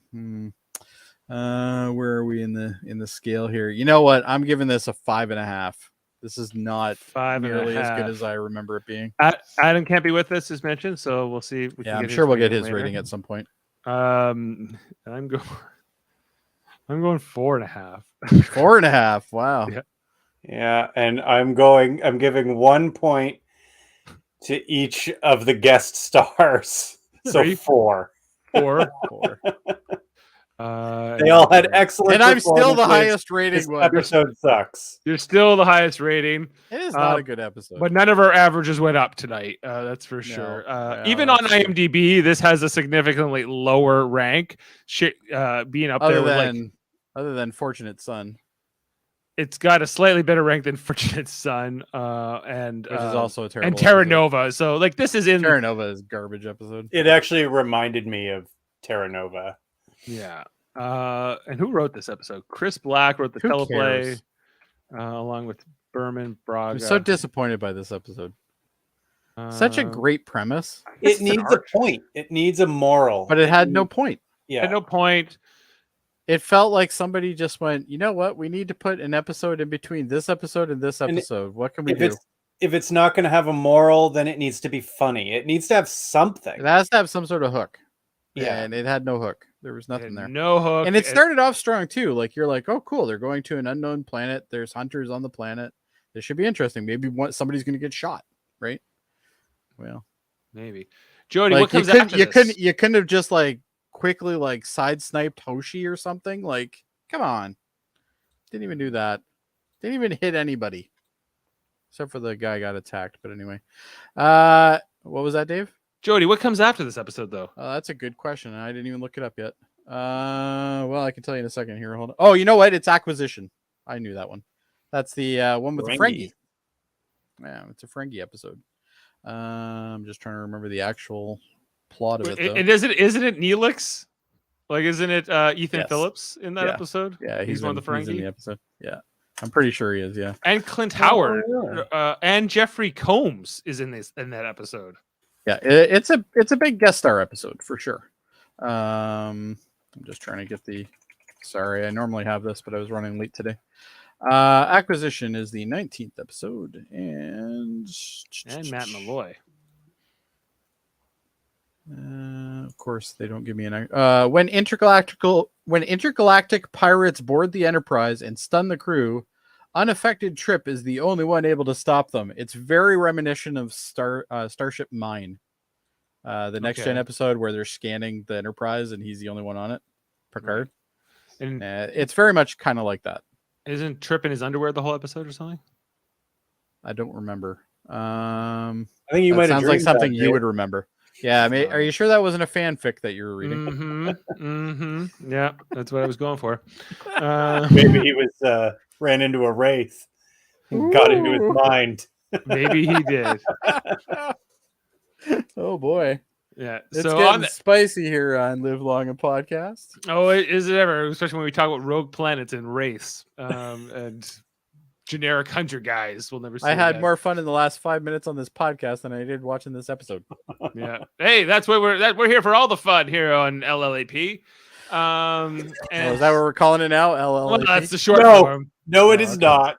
Where are we in the scale here? You know what? I'm giving this a 5.5. This is not 5.5. nearly as good as I remember it being. Adam can't be with us, as mentioned, so we'll see. If we can I'm get sure we'll get rating his later. rating at some point. I'm going 4.5. 4.5. Wow. Yeah. Yeah, and I'm giving 1 point to each of the guest stars. So 3? 4. 4. 4. They all had excellent. And I'm still the performances. highest rating This one. episode sucks. You're still the highest rating, It is not a good episode. but none of our averages went up tonight. That's for sure. Yeah, Even on that's true. IMDb, this has a significantly lower rank. Being up there with like, other than Fortunate Son, it's got a slightly better rank than Fortunate Son, and which is also a terrible. and Terra Nova. So like this is in Terra Nova is garbage episode. It actually reminded me of Terra Nova. Yeah. And who wrote this episode? Chris Black wrote the Who teleplay, cares? along with Berman Braga. I'm so disappointed by this episode. Such a great premise, It needs a point. It needs a moral. but it had no point. Yeah. At no point. It felt like somebody just went, you know what? We need to put an episode in between this episode and this episode. What can we do? If it's not going to have a moral, then it needs to be funny. It needs to have something. It has to have some sort of hook. Yeah. And it had no hook. There was It nothing had there. No hook. And it started off strong too. Like you're like, oh, cool. They're going to an unknown planet. There's hunters on the planet. This should be interesting. Maybe somebody's going to get shot, right? Well, Maybe. Jody, like what comes you couldn't, after you this? couldn't, you couldn't have just like quickly like side sniped Hoshi or something. Like, come on, didn't even do that. Didn't even hit anybody, except for the guy got attacked. But anyway, what was that, Dave? Jody, what comes after this episode, though? That's a good question. I didn't even look it up yet. Well, I can tell you in a second here. Hold on. Oh, you know what? It's Acquisition. I knew that one. That's the one with the Ferengi. Yeah, it's a Ferengi episode. I'm just trying to remember the actual plot of it, though. And isn't it Neelix? Like, isn't it Ethan Yes. Phillips in that Yeah. episode? Yeah, he's one of the He's in the Ferengi. episode. Yeah, I'm pretty sure he is. Yeah, And Clint Howard really? and Jeffrey Combs is in that episode. yeah. It's a big guest star episode for sure. I'm just trying to get the. Sorry, I normally have this, but I was running late today. Acquisition is the 19th episode, and Matt Malloy. Of course, they don't give me an. When intergalactic pirates board the Enterprise and stun the crew, unaffected Trip is the only one able to stop them. It's very reminiscent of Starship Mine, the next gen episode where they're scanning the Enterprise and he's the only one on it, Picard. Right. And it's very much kind of like that. Isn't Trip in his underwear the whole episode or something? I don't remember. I think you That might have sounds like dreamed something that, you Dave. would remember. Yeah, are you sure that wasn't a fanfic that you were reading? Yeah, that's what I was going for. Maybe he was ran into a wraith and got into his mind. Maybe he did. Oh boy. Yeah. It's so getting spicy here on Live Long and Podcast. Oh, is it ever? Especially when we talk about rogue planets and wraiths and generic hunter guys. We'll never see I had that. more fun in the last 5 minutes on this podcast than I did watching this episode. Yeah. Hey, that's what we're here for, all the fun here on LLAP. And Is that what we're calling it now? LLAP? well, that's the short No. form. No, it is okay. not.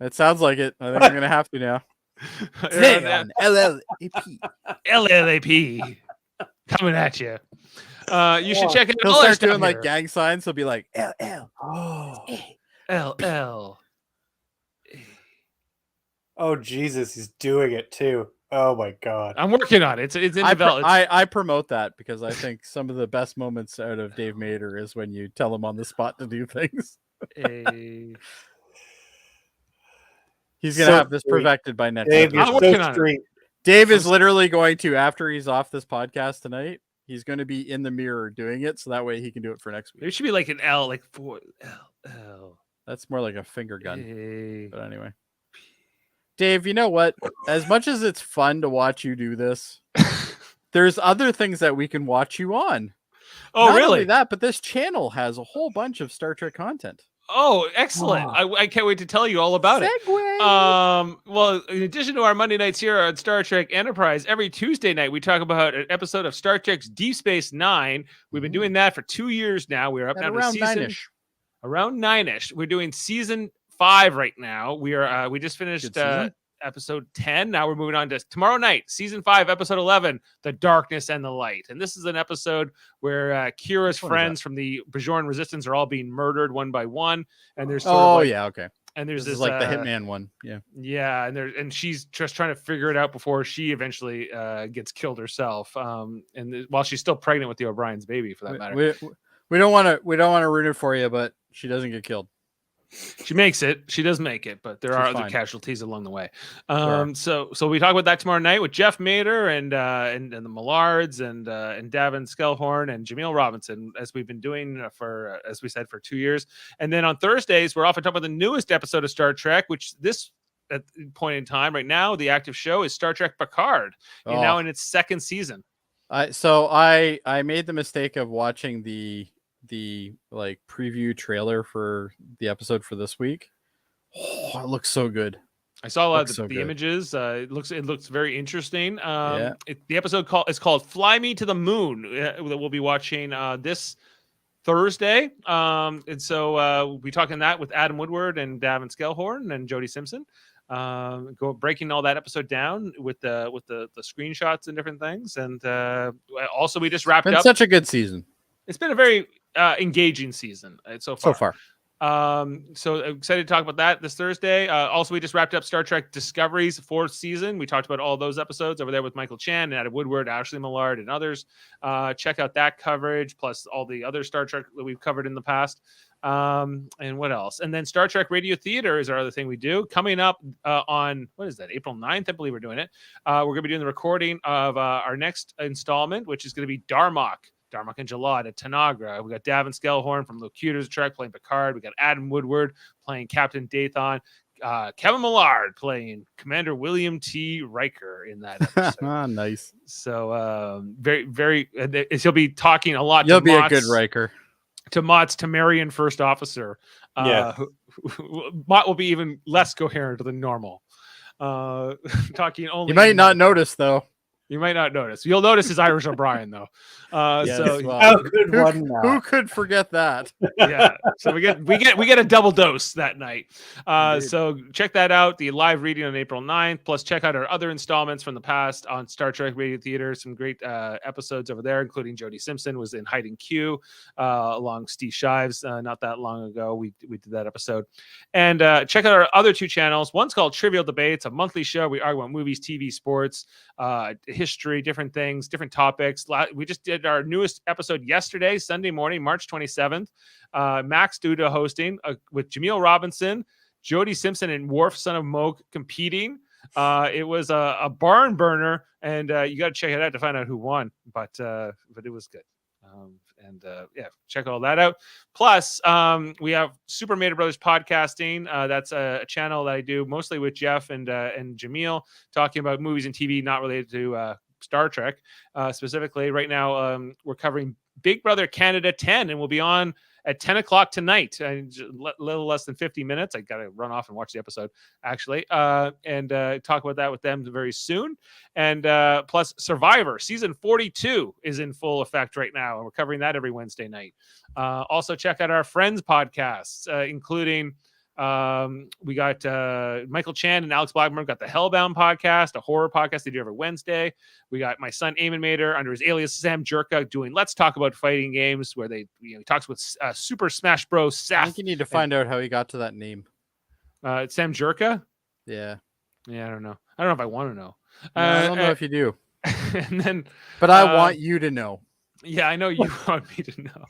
It sounds like it. I think I'm gonna have to now. Today on LLAP. LLAP coming at you. You should check out He'll all our start stuff doing like here. gang signs. He'll be like LL. Oh. LL. Oh Jesus, he's doing it too. Oh my God. I'm working on it. It's in development. I promote that because I think some of the best moments out of Dave Mater is when you tell him on the spot to do things. He's gonna have this perfected by next Dave, episode. I'm you're working so on it. street. Dave is literally going to, after he's off this podcast tonight, he's going to be in the mirror doing it, so that way he can do it for next It week. should be like an L, like 4 L. That's more like a finger gun. Hey. But anyway, Dave, you know what? As much as it's fun to watch you do this, there's other things that we can watch you on. Oh, Not really? only that, but this channel has a whole bunch of Star Trek content. Oh, excellent. I can't wait to tell you all about it. Well, in addition to our Monday nights here on Star Trek Enterprise, every Tuesday night we talk about an episode of Star Trek's Deep Space Nine. We've been doing that for 2 years now. We're up At now to around season 9-ish. around 9-ish. We're doing season 5 right now. We just finished Good season. episode 10. Now we're moving on to tomorrow night, season 5, episode 11, The Darkness and the Light. And this is an episode where Kira's friends from the Bajoran Resistance are all being murdered one by one. And there's okay. and there's This this is like the Hitman one. Yeah. Yeah, and she's just trying to figure it out before she eventually gets killed herself. While she's still pregnant with the O'Brien's baby, for that matter. We don't want to ruin it for you, but she doesn't get killed. She makes it. She does make it, but there are other fine. casualties along the way. So we talk about that tomorrow night with Jeff Mater and the Millards and Davin Skellhorn and Jaemeel Robinson, as we've been doing for as we said, for 2 years. And then on Thursdays we're often talking about the newest episode of Star Trek, which this at point in time right now the active show is Star Trek Picard, and now in its second season. I made the mistake of watching the like preview trailer for the episode for this week. Oh, it looks so good. I saw a lot Looks of so the good. images. It looks very interesting. Yeah. The episode is called "Fly Me to the Moon." That we'll be watching this Thursday. And so we'll be talking that with Adam Woodward and Davin Skellhorn and Jody Simpson. Breaking all that episode down with the screenshots and different things. And also we just wrapped Been up. such a good season It's been a very engaging season so far. So excited to talk about that this Thursday. Also, we just wrapped up Star Trek Discovery's 4th season. We talked about all those episodes over there with Michael Chan and Adam Woodward, Ashley Millard, and others. Check out that coverage, plus all the other Star Trek that we've covered in the past. And what else? And then Star Trek Radio Theater is our other thing we do. Coming up on, what is that, April 9th, I believe we're doing it. We're going to be doing the recording of our next installment, which is going to be Darmok and Jalad at Tanagra. We got Davin Skellhorn from Locutors Trek playing Picard. We got Adam Woodward playing Captain Dathan. Kevin Millard playing Commander William T. Riker in that episode. Nice. So very he'll be talking a lot. You'll to be Mott's, a good Riker. To Mott's Temerian first officer. Mott will be even less coherent than normal. Talking only. You might not notice though. You might not notice. You'll notice his Irish O'Brien though. Yes, So well, Who who could forget that? yeah, so we get a double dose that night. So check that out. The live reading on April 9th. Plus check out our other installments from the past on Star Trek Radio Theater. Some great episodes over there, including Jody Simpson was in Hiding Q along Steve Shives not that long ago. We did that episode. And check out our other 2 channels. One's called Trivial Debates, a monthly show. We argue about movies, TV, sports, history, different things, different topics. We just did our newest episode yesterday, Sunday morning, March 27th. Max Duda hosting with Jaemeel Robinson, Jody Simpson, and Worf, son of Moke, competing. It was a barn burner, and you got to check it out to find out who won. But it was good. Check all that out. Plus, we have Super Mater Brothers Podcasting. That's a channel that I do mostly with Jeff and Jaemeel, talking about movies and TV not related to Star Trek. Specifically, right now we're covering Big Brother Canada 10, and we'll be on at 10 o'clock tonight. A little less than 50 minutes. I got to run off and watch the episode, actually, and talk about that with them very soon. And plus, Survivor Season 42 is in full effect right now, and we're covering that every Wednesday night. Also, check out our Friends podcasts, including we got Michael Chan and Alex Blackburn got the Hellbound podcast, a horror podcast they do every Wednesday. We got my son Eamon Mater under his alias Sam Jerka doing Let's Talk About Fighting Games, where he talks with Super Smash Bros. Seth. I think you need to find out how he got to that name. Sam Jerka? Yeah. Yeah, I don't know. I don't know if I want to know. No, I don't know if you do. And then, but I want you to know. Yeah, I know you want me to know.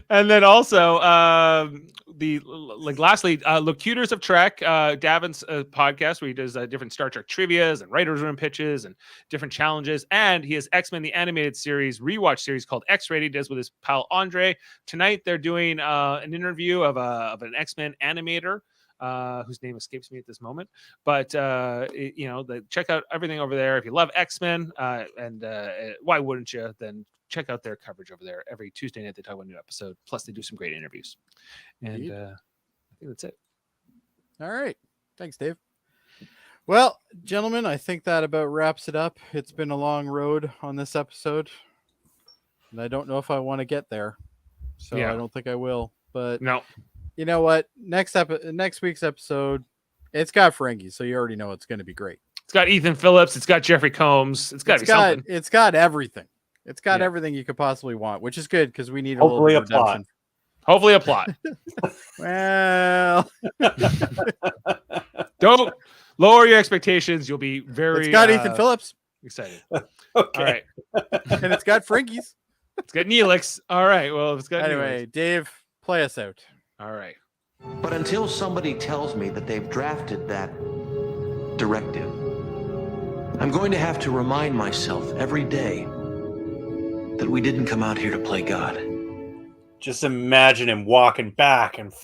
And then also, lastly, Locutors of Trek, Davin's podcast where he does different Star Trek trivias and writers' room pitches and different challenges. And he has X-Men the animated series, rewatch series called X-Rated, does with his pal Andre. Tonight they're doing an interview of an X-Men animator. Whose name escapes me at this moment, but check out everything over there. If you love X-Men, and why wouldn't you? Then check out their coverage over there. Every Tuesday night they talk about a new episode. Plus they do some great interviews. And I think that's it. All right, thanks, Dave. Well, gentlemen, I think that about wraps it up. It's been a long road on this episode, and I don't know if I want to get there, so I don't think I will. But no. You know what? Next week's episode, it's got Ferengi, so you already know it's going to be great. It's got Ethan Phillips. It's got Jeffrey Combs. It's got something. It's got everything. It's got everything you could possibly want, which is good because we need hopefully a little bit of redemption. Hopefully a plot. Well, don't lower your expectations. You'll be very. It's got Ethan Phillips. Excited. Okay. All right. And it's got Ferengi's. It's got Neelix. All right. Well, it's got. Anyway, Neelix. Dave, play us out. All right. But until somebody tells me that they've drafted that directive, I'm going to have to remind myself every day that we didn't come out here to play God. Just imagine him walking back and forth.